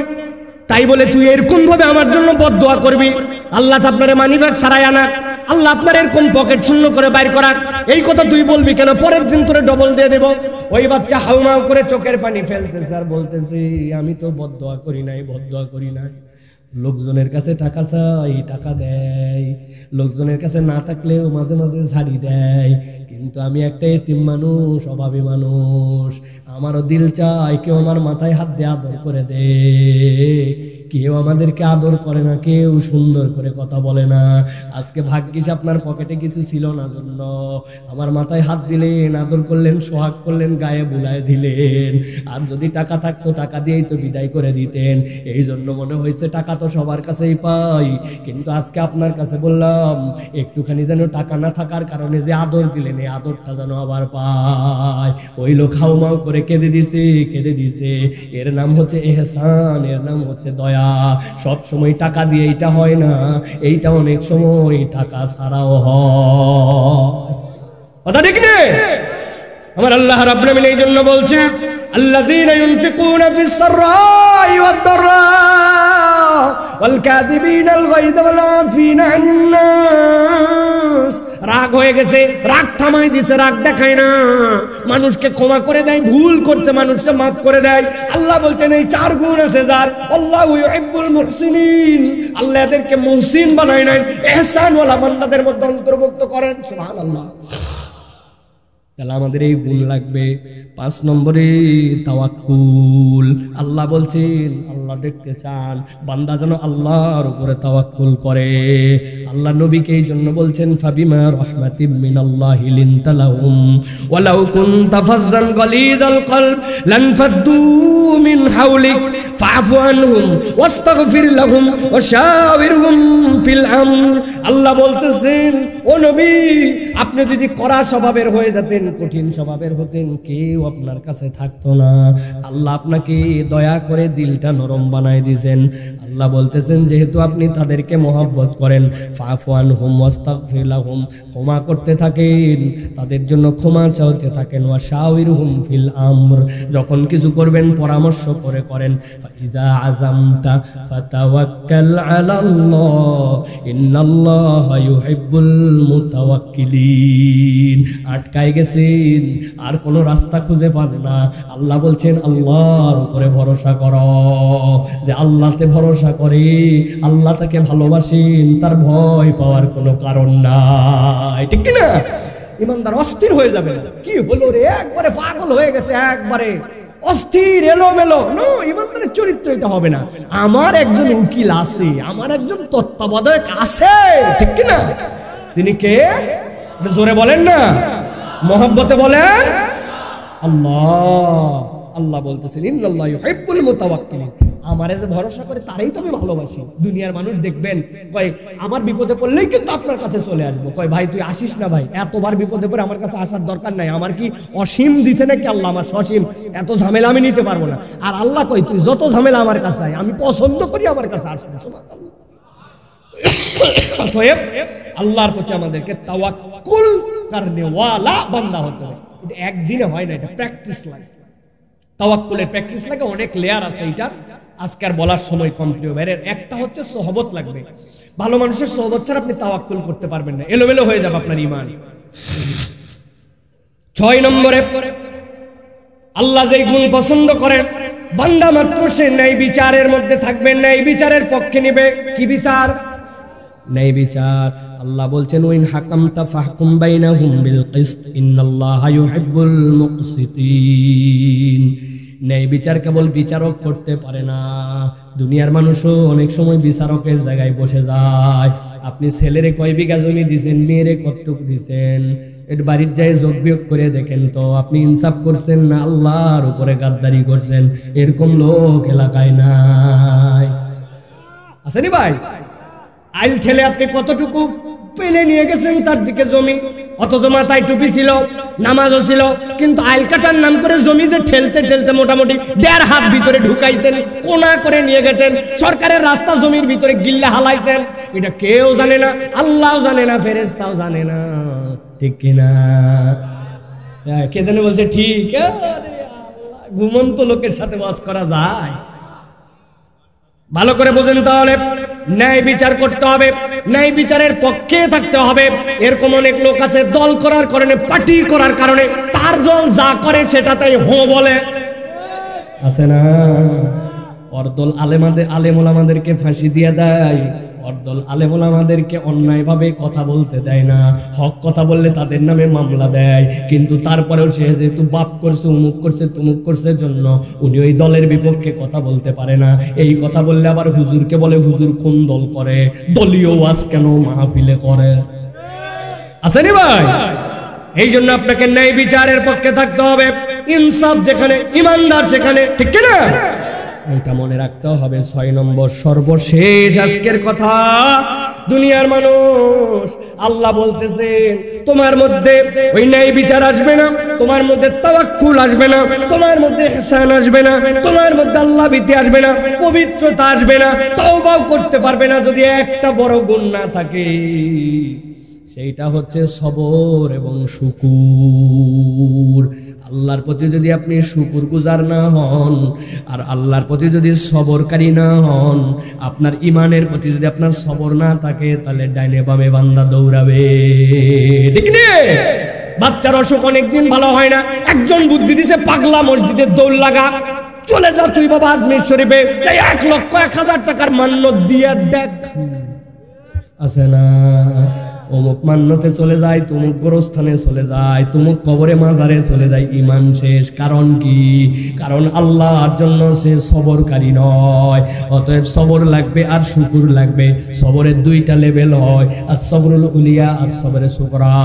A: তাই বলে তুই এরকম ভাবে আমার জন্য বদদোয়া করবি? আল্লাহ আপনারে মানি ব্যাগ ছাড়াই আনা। আল্লাহ আপনার এরকম পকেট শূন্য করে বাইর করাক, এই কথা তুই বলবি কেন? পরের দিন তোরে ডবল দিয়ে দেব। ওই বাচ্চা হাউমাউ করে চোখের পানি ফেলতেছে আর বলতেছে, আমি তো বদদোয়া করি নাই, বদদোয়া করি নাই। লোকজনের কাছে টাকা চাই, টাকা দেয়, লোকজনের কাছে না থাকলেও মাঝে মাঝে ঝাড়ি দেয়, কিন্তু আমি একটা এতিম মানুষ, অভাবী মানুষ, আমারও দিল চাই কেউ আমার মাথায় হাত দিয়ে আদর করে দে। কেউ আমাদেরকে আদর করে না, কেউ সুন্দর করে কথা বলে না। আজকে ভাগ্যিস আপনার পকেটে কিছু ছিল না জন্য আমার মাথায় হাত দিলেন, আদর করলেন, সোহাগ করলেন, গায়ে বুলায় দিলেন। আর যদি টাকা থাকতো টাকা দিয়েই তো বিদায় করে দিতেন। এই জন্য মনে হয়েছে টাকা তো সবার কাছেই পাই, কিন্তু আজকে আপনার কাছে বললাম একটুখানি যেন টাকা না থাকার কারণে যে আদর দিলেন এই আদরটা যেন আবার পায়। ওই লোক হাউমাউ করে কেঁদে দিছে, কেঁদে দিছে। এর নাম হচ্ছে ইহসান, এর নাম হচ্ছে দয়া। সব সময় টাকা দিয়ে এইটা হয় না, এইটা অনেক সময় টাকা ছাড়াও হয়। কথা ঠিক না? আমার আল্লাহ রাব্বুল আলামিন এই জন্য বলছে, আল্লাযীনা ইউনফিকুনা ফিস সাররাই ওয়াদ দাররা ওয়াল কাযিবিনাল গায়যা ওয়াল আফিনা আনিন নাস। রাগ হয়ে গেছে, রাগ থামাই দিছে, রাগ দেখায় না, মানুষকে ক্ষমা করে দেয়, ভুল করছে মানুষকে মাফ করে দেয়। আল্লাহ বলছেন এই চার গুণ আছে যার, আল্লাহু ইউহিব্বুল মুহসিনিন, আল্লাহ এদেরকে মুহসিন বানায় নাই, ইহসান ওয়ালা বান্দাদের মধ্যে অন্তর্ভুক্ত করেন। সুবহানাল্লাহ। তাহলে আমাদের এই গুণ লাগবে। 5 নম্বরে তাওয়াক্কুল। আল্লাহ বলছেন, আল্লাহ দেখতে চান বান্দা যেন আল্লাহর উপরে তাওয়াক্কুল করে। আল্লাহ নবীকে এই জন্য বলছেন, ফাবিমা রাহমাতিম মিনাল্লাহি লিনতা লাহুম ওয়ালাউ কুনতা ফাজ্জান গালিজাল কলব লানফাদ্দু মিন হাওলিক ফাআফু আনহুম ওয়াস্তাগফির লাহুম ওয়াশাওিরহুম ফিল আমর। আল্লাহ বলতেছেন, ও নবী, আপনি যদি কড়া স্বভাবের হয়ে যেতেন, কঠিন স্বভাবের হতেন, কেউ আপনার কাছে থাকতো না। আল্লাহ আপনাকে দয়া করে দিলটা নরম বানায় দিয়েছেন। আল্লাহ বলতেছেন, যেহেতু আপনি তাদেরকে মহব্বত করেন, ফাআফু আনহুম ওয়াস্তাগফির লাহুম, ক্ষমা করতে থাকেন, তাদের জন্য ক্ষমা চাইতে থাকেন, ওয়াশাওিরহুম ফিল আমর, যখন কিছু করবেন পরামর্শ করে করেন। ফাইজা আযামতা ফাতাওয়াক্কাল আলাল্লাহ ইন্নাল্লাহা ইউহিব্বুল মুতাওয়াক্কিলিন। আটকায় গেছেন, আর কোনো রাস্তা খুঁজে পান না, আল্লাহ বলছেন আল্লাহর উপরে ভরসা করো। যে আল্লাহতে ভরসা করে, আল্লাহ তাকে ভালোবাসেন, তার ভয় পাওয়ার কোনো কারণ নাই। ঠিক কি না? ইমানদার অস্থির হয়ে যাবে, কি হলো রে, একবারে পাগল হয়ে গেছে, একবারে অস্থির এলোমেলো। নো, ইমানদারের চরিত্র এটা হবে না। আমার একজন উকিল আছে, আমার একজন তত্ত্বাবধায়ক আছে। ঠিক কি না? তিনি কে? জোরে বলেন না, মহব্বতে বলেন আল্লাহ। আল্লাহ বলতেছেন, ইন্নাল্লাহা ইউহিব্বুল মুতাওয়াক্কিলিন, আমারে যে ভরসা করে তারই তো আমি ভালোবাসি। দুনিয়ার মানুষ দেখবেন কয় আমার বিপদে পড়লেই কিন্তু আপনার কাছে চলে আসবো, কয় ভাই তুই আসিস না ভাই, এতবার বিপদে পড়ে আমার কাছে আসার দরকার নাই, আমার কি অসীম দিছে নাকি আল্লাহ? আমার সসীম, এত ঝামেলা আমি নিতে পারবো না। আর আল্লাহ কয় তুই যত ঝামেলা আমার কাছে আয়, আমি পছন্দ করি আমার কাছে আসতে। সুবহানাল্লাহ। অতএব আল্লাহর প্রতি আমাদেরকে তাওয়াক্কুল করনে ওয়ালা বান্দা হতে হবে। এটা একদিনে হয় না, এটা প্র্যাকটিস লাগে। তাওয়াক্কুলের প্র্যাকটিস লাগে, অনেক লেয়ার আছে। এটা আজকে আর বলার সময় কম। প্রিয় ভাইয়ের, একটা হচ্ছে সোহবত লাগবে। ভালো মানুষের সোহবত ছাড়া আপনি তাওয়াক্কুল করতে পারবেন না, এলোমেলো হয়ে যাবে আপনার ঈমান। 6 নম্বরে আল্লাহ যেই গুণ পছন্দ করেন, বান্দা মাত্র সে ন্যায় বিচারের মধ্যে থাকবে, ন্যায় বিচারের পক্ষে নিবে। কি বিচার? ন্যায় বিচার। আল্লাহ বলছেন, ওয়াইন হাকামতা ফাহকুম বাইনাহুম বিল কিসত ইন্নাল্লাহা ইউহিব্বুল মুকসিতিন। ন্যায় বিচার কেবল বিচারক করতে পারে না, দুনিয়ার মানুষও অনেক সময় বিচারকের জায়গায় বসে যায়। আপনি ছেলেরে কয় বিঘা জমি দিছেন, মেয়েরে কতটুকু দিছেন, এর বাড়ির যায় যোগ বিয়োগ করে দেখেন তো, আপনি ইনসাফ করছেন না আল্লাহর উপরে গাদ্দারি করছেন? এরকম লোক এলাকায় নাই, আসেনি ভাই? আইল ঠেলে আপনি কতটুকু পেলে নিয়ে গেছেন তার দিকে জমি, অথচ মাথায় টুপি ছিল, নামাজও ছিল, কিন্তু আইল কাটার নাম করে জমি যে ঠেলতে ঠেলতে মোটামুটি 1.5 হাত ভিতরে ঢুকাইছেন, কোনা করে নিয়ে গেছেন, সরকারের রাস্তা জমির ভিতরে গিল্লা হালাইছেন। এটা কেউ জানে না, আল্লাহও জানে না, ফেরেশতাও জানে না। ঠিক কিনা? কে জানে বলছে ঠিক? ঘুমন্ত লোকের সাথে ওয়াজ করা যায়? ভালো করে বোঝেন তাহলে। ন্যায় বিচার করতে হবে, ন্যায় বিচারের পক্ষে থাকতে হবে। এরকম অনেক লোক আছে দল করার কারণে, পার্টি করার কারণে তার দল যা করে সেটাতেই হো বলে, আছে না? অর্দল আলেমোলামাদেরকে ফাঁসি দিয়ে দেয়, অর্দল আলেমোলামাদেরকে অন্যায়ভাবে কথা বলতে দেয় না, হক কথা বললে তাদের নামে মামলা দেয়। কিন্তু তারপরেও সে যেহেতু বাপ করছে, উমুক করছে, তুমুক করছে জন্য উনি ওই দলের বিপক্ষে কথা বলতে পারে না। এই কথা বললে আবার হুজুরকে বলে হুজুর কোন দল করে, দলীয় ওয়াজ কেন মাহফিলে করে, আসেনি ভাই? এই জন্য আপনাকে ন্যায় বিচারের পক্ষে থাকতে হবে, ইনসাফ যেখানে, ইমানদার সেখানে, ঠিক কিনা? এটা মনে রাখতে হবে। 6 নম্বর সর্বশেষ আজকের কথা, দুনিয়ার মানুষ, আল্লাহ বলতেছেন তোমার মধ্যে ওই ন্যায় বিচার আসবে না, তোমার মধ্যে তাওয়াক্কুল আসবে না, তোমার মধ্যে ইহসান আসবে না, তোমার মধ্যে আল্লাহ ভীতি আসবে না, পবিত্রতা আসবে না, তওবা করতে পারবে না যদি একটা বড় গুণ না থাকে। সেইটা হচ্ছে সবর এবং শুকুর। আল্লাহর প্রতি যদি আপনি শুকুরগুজার না হন, আর আল্লাহর প্রতি যদি সবরকারী না হন, আপনার ইমানের প্রতি যদি আপনার সবর না থাকে, তাহলে ডাইনে বামে বান্দা দৌড়াবে, ঠিক না? বাচ্চার অসুখ অনেকদিন ভালো হয় না, একজন বুদ্ধি দিছে পাগলা মসজিদের দৌড় লাগা, চলে যা তুই বাবা আজমির শরীফে 1,00,000 টাকার মান্যত দিয়ে দেখ, আছে না? অমুক মান্যতে চলে যায়, তুমুক গোরস্থানে চলে যায়, তুমুক কবরে মাজারে চলে যায়, ইমান শেষ। কারণ কি? কারণ আল্লাহর জন্য সে সবরকারী নয়। অতএব সবর লাগবে আর শুকুর লাগবে। সবরের 2টা লেভেল হয়, আর সবরুল উলিয়া আর সবরে সুকরা।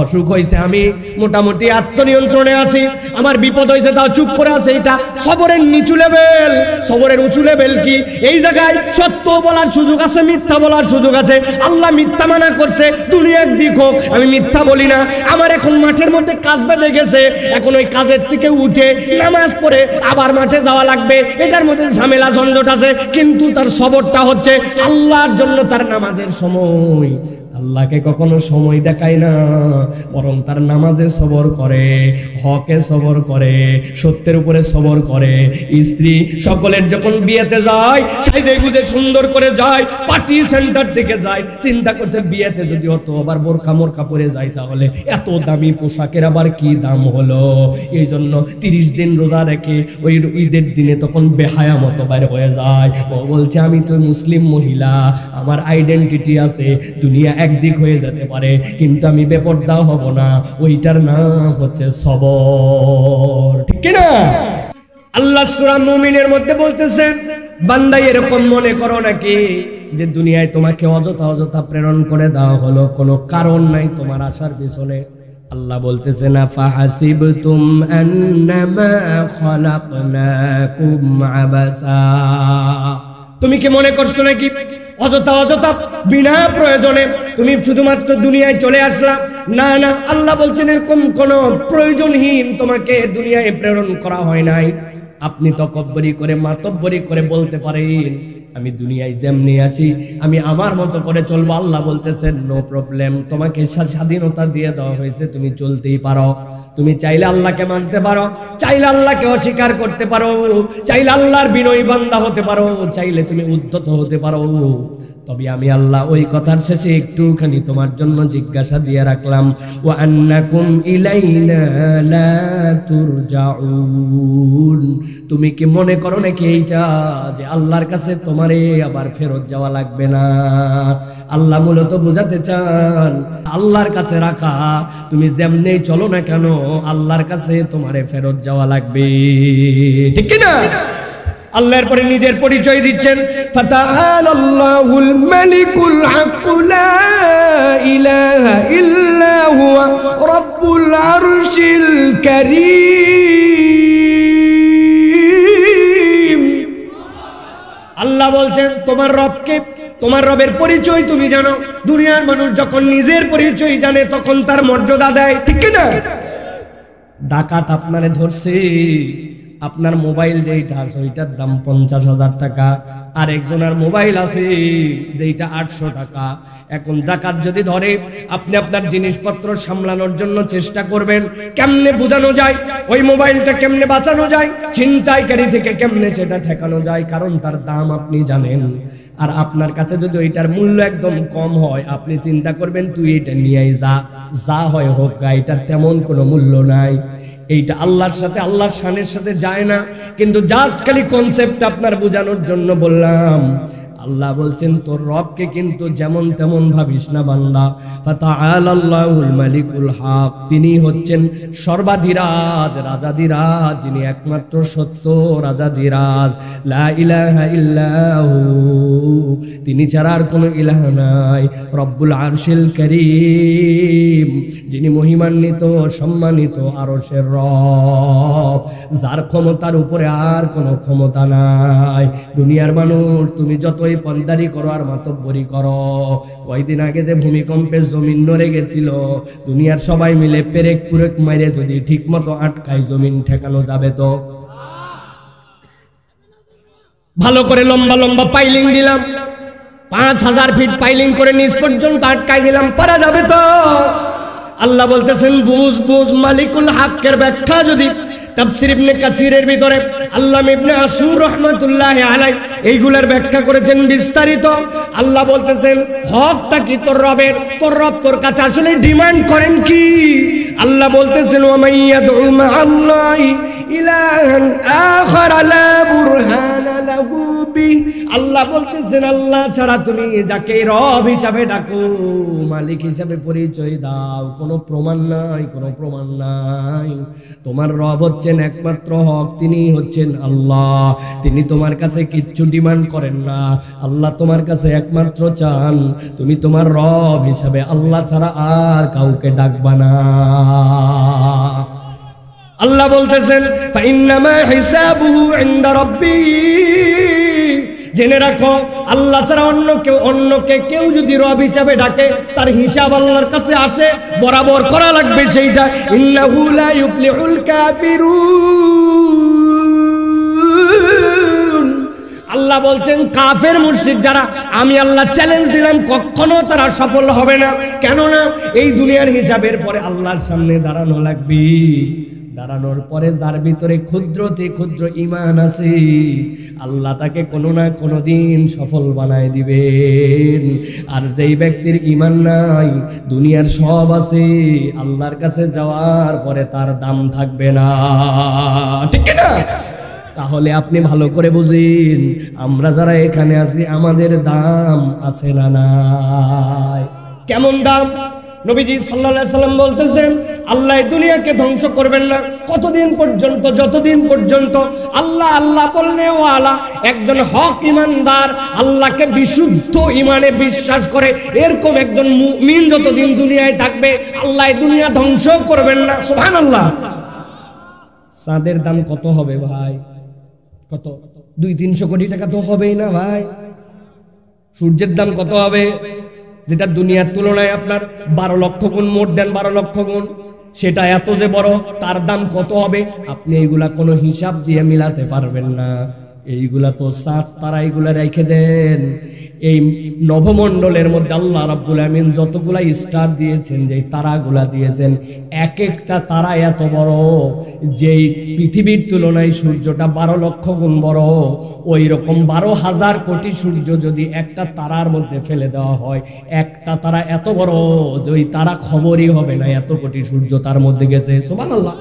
A: অসুখ হয়েছে, আমি মোটামুটি আত্মনিয়ন্ত্রণে আছি, আমার বিপদ হয়েছে তাও চুপ করে আছে, এটা সবরের নিচু লেভেল। সবরের উঁচু লেভেল কি? এই জায়গায় সত্য বলার সুযোগ আছে, মিথ্যা বলার সুযোগ আছে। আল্লাহ মিথ্যা মানা করছে, দুনিয়া একদিক হোক, আমি মিথ্যা বলি না। আমার এখন মাঠের মধ্যে কাজ বেঁধে গেছে, এখন ওই কাজের থেকে উঠে নামাজ পড়ে আবার মাঠে যাওয়া লাগবে, এটার মধ্যে ঝামেলা ঝঞ্ঝট আছে। কিন্তু তার সবরটা হচ্ছে আল্লাহর জন্য, তার নামাজের সময় আল্লাহকে কখনো সময় দেখায় না, বরং তার নামাজে সবর করে, হকে সবর করে, সত্যের উপরে সবর করে। স্ত্রী সকলের যখন বিয়েতে যায়, সাইজে গুজে সুন্দর করে যায়, পার্টি সেন্টার থেকে যায়, চিন্তা করছে বিয়েতে যদি অত আবার বোরকা মোরকা পরে যায়, তাহলে এত দামি পোশাকের আবার কি দাম হলো। এই জন্য 30 দিন রোজা রেখে ওই ঈদের দিনে তখন বেহায়া মতো বাইরে হয়ে যায়। ও বলছে আমি তো মুসলিম মহিলা, আমার আইডেন্টিটি আছে, দুনিয়া একদিক হয়ে যেতে পারে, কিন্তু আমি বেপরদা হব না। ওইটার নাম হচ্ছে সবর, ঠিক কি না? আল্লাহ সূরা মুমিনের মধ্যে বলতেছেন, বান্দা এরকম মনে করো নাকি যে দুনিয়ায় তোমাকে অযথা অযথা প্রেরণ করে দেওয়া হলো, কোনো কারণ নাই তোমার আসার পিছনে। আল্লাহ বলতেছেন আফাহাসিবতুম আন্নামা খালাকনাকুম আবাসা, তুমি কি মনে করছো নাকি অযথা অযথা বিনা প্রয়োজনে তুমি শুধুমাত্র দুনিয়ায় চলে আসলা? না না, আল্লাহ বলছেন এরকম কোন প্রয়োজনহীন তোমাকে দুনিয়ায় প্রেরণ করা হয় নাই। আপনি তকব্বরি করে মাতব্বরি করে বলতে পারেন আমি দুনিয়ায় যেমনি আছি আমি আমার মতো করে চলবো। আল্লাহ বলতেছেন নো প্রবলেম, তোমাকে স্বাধীনতা দিয়ে দেওয়া হয়েছে, তুমি চলতেই পারো। তুমি চাইলে আল্লাহকে মানতে পারো, চাইলে আল্লাহকে অস্বীকার করতে পারো, চাইলে আল্লাহর বিনয়ী বান্দা হতে পারো, চাইলে তুমি উদ্ধত হতে পারো। তবে আমি আল্লাহ ওই কথার শেষে একটুখানি তোমার জন্য জিজ্ঞাসা দিয়ে রাখলাম, ওয়া আন্নাকুম ইলাইনা লা তুরজাউন, তুমি কি মনে করো নাকি এইটা যে আল্লাহর কাছে তোমারে আবার ফেরত যাওয়া লাগবে না? আল্লাহ মূলত বোঝাতে চান আল্লাহর কাছে রাখা, তুমি যেমনি চলো না কেন আল্লাহর কাছে তোমারে ফেরত যাওয়া লাগবে, ঠিক কি না? আল্লাহর পরে নিজের পরিচয় দিচ্ছেন, ফাতাআলাল্লাহুল মালিকুল হক লা ইলাহা ইল্লা হুয়া রাব্বুল আরশিল কারীম। আল্লাহ বলছেন তোমার রবকে, তোমার রবের পরিচয় তুমি জানো। দুনিয়ার মানুষ যখন নিজের পরিচয় জানে তখন তার মর্যাদা দেয়, ঠিক কি না? ডাকাত আপনারে ধরছে, আপনার মোবাইল যেইটা আছে ওইটার দাম 50,000 টাকা, আর একজনের মোবাইল আছে যেইটা 800 টাকা। এখন ডাকাত যদি ধরে, আপনি আপনার জিনিসপত্র সামলানোর জন্য চেষ্টা করবেন কেমনে বোঝানো যায়, ওই মোবাইলটা কেমনে বাঁচানো যায়, ছিনতাইকারী থেকে কেমনে সেটা ঠেকানো যায়, কারণ তার দাম আপনি জানেন। আর আপনার কাছে যদি ওইটার মূল্য একদম কম হয়, আপনি চিন্তা করবেন তুই এটা নিয়েই যা হয় হোক, এটার তেমন কোনো মূল্য নাই। এইটা আল্লাহর সাথে, আল্লাহর শানের সাথে যায় না, কিন্তু জাস্ট খালি কনসেপ্ট আপনার বোঝানোর জন্য বললাম। আল্লাহ বলছেন তোর রবকে কিন্তু যেমন তেমন ভাবিস না বান্দা। ফাতাআলাল্লাহুল মালিকুল হক, তিনি হচ্ছেন সর্বাধিরাজ, রাজাধিরাজ, যিনি একমাত্র সত্য রাজাধিরাজ। লা ইলাহা ইল্লাহু, তিনি ছাড়া আর কোনো ইলাহ নাই। রব্বুল আরশিল কারীম, যিনি মহিমান্বিত সম্মানিত আরশের রব, যার ক্ষমতার উপরে আর কোনো ক্ষমতা নাই। দুনিয়ার মানুষ তুমি যতই পন্দারি করো আর মাতব্বরি করো, কয়দিন আগে যে ভূমিকম্পে জমিন নড়ে গেছিল, দুনিয়ার সবাই মিলে পেরেক পুরেক মাইরে যদি ঠিক মতো আটকায়, জমিন ঠেকানো যাবে তো? ভালো করে লম্বা লম্বা পাইলিং দিলাম, 5000 ফিট পাইলিং করে নিচ পর্যন্ত আটকাই দিলাম, পারা যাবে তো? আল্লাহ বলতেছেন বুঝ বুঝ মালিকুল হকের ব্যাখ্যা যদি তাফসীর ইবনে কাসিরের ভিতরে আল্লামা ইবনে আসুর রাহমাতুল্লাহি আলাইহি এইগুলার ব্যাখ্যা করেছেন বিস্তারিত। আল্লাহ বলতেছেন হকটা কি তোর রবের, তোর রব তোর কাছে আসলে ডিমান্ড করেন কি? আল্লাহ বলতেছেন ওয়া মাইয়াদউ মা'আল্লাহি ইলাহান আখার লা বুরহানা লাহু বি। আল্লাহ বলতেছেন আল্লাহ ছাড়া তুমি যাকে রব হিসাবে ডাকো, মালিক হিসাবে পরিচয় দাও, কোনো প্রমাণ নাই, কোনো প্রমাণ নাই। তোমার রব হচ্ছেন একমাত্র হক, তিনি হচ্ছেন আল্লাহ। তিনি তোমার কাছে কিচ্ছু ডিমান্ড করেন না, আল্লাহ তোমার কাছে একমাত্র চান তুমি তোমার রব হিসাবে আল্লাহ ছাড়া আর কাউকে ডাকবা না। আল্লাহ বলতেছেন ফাইন্নামা হিসাবুহু ইনদা রাব্বিহি, জেনে রাখো আল্লাহ ছাড়া অন্যকে কেউ যদি রব হিসাবে ডাকে, তার হিসাব আল্লাহর কাছে আসে, বরাবর করা লাগবে সেইটা। ইন্নাহু লা ইউফলিহুল কাফিরুন, আল্লাহ বলছেন কাফের মুশরিক যারা, আমি আল্লাহ চ্যালেঞ্জ দিলাম কখনো তারা সফল হবে না। কেননা এই দুনিয়ার হিসাবের পরে আল্লাহর সামনে দাঁড়ানো লাগবে। দাঁড়ানোর পরে যার ভিতরে ক্ষুদ্রতে ক্ষুদ্র ঈমান আছে, আল্লাহ তাকে কোনো না কোনো দিন সফল বানায় দিবেন। আর যেই ব্যক্তির ঈমান নাই, দুনিয়ার সব আছে, আল্লাহর কাছে যাওয়ার পরে তার দাম থাকবে না, ঠিক না? তাহলে আপনি ভালো করে বুঝেন, আমরা যারা এখানে আছি আমাদের দাম আছে না নাই? কেমন দাম? নবীজি সাল্লাল্লাহু আলাইহি সাল্লাম বলতেছেন আল্লাহ দুনিয়াকে ধ্বংস করবেন না কতদিন পর্যন্ত, যতদিন পর্যন্ত আল্লাহ আল্লাহ বললে ওয়ালা একজন হক ইমানদার, আল্লাহকে বিশুদ্ধ ইমানে বিশ্বাস করে এরকম একজন মুমিন যতদিন দুনিয়ায় থাকবে, আল্লাহ দুনিয়া ধ্বংস করবেন না। সুবহানাল্লাহ। চাঁদের দাম কত হবে ভাই? কত? 200-300 কোটি টাকা তো হবেই না ভাই। সূর্যের দাম কত হবে, যেটা দুনিয়ার তুলনায় আপনার 12 লক্ষ গুণ, মোট দেন 12 লক্ষ গুণ, সেটা এত যে বড়, তার দাম কত হবে আপনি এইগুলা কোনো হিসাব দিয়ে মিলাতে পারবেন না। এইগুলা তো সাত তারা, এইগুলা রেখে দেন। এই নভমণ্ডলের মধ্যে আল্লাহ রাব্বুল আমিন যতগুলা স্টার দিয়েছেন, যেই তারাগুলা দিয়েছেন, এক একটা তারা এত বড়, যেই পৃথিবীর তুলনায় সূর্যটা 12 লক্ষ গুণ বড়। ওই রকম 12,000 কোটি সূর্য যদি একটা তারার মধ্যে ফেলে দেওয়া হয়, একটা তারা এত বড় যে ওই তারা খবরই হবে না এত কোটি সূর্য তার মধ্যে গেছে। সুবহানাল্লাহ।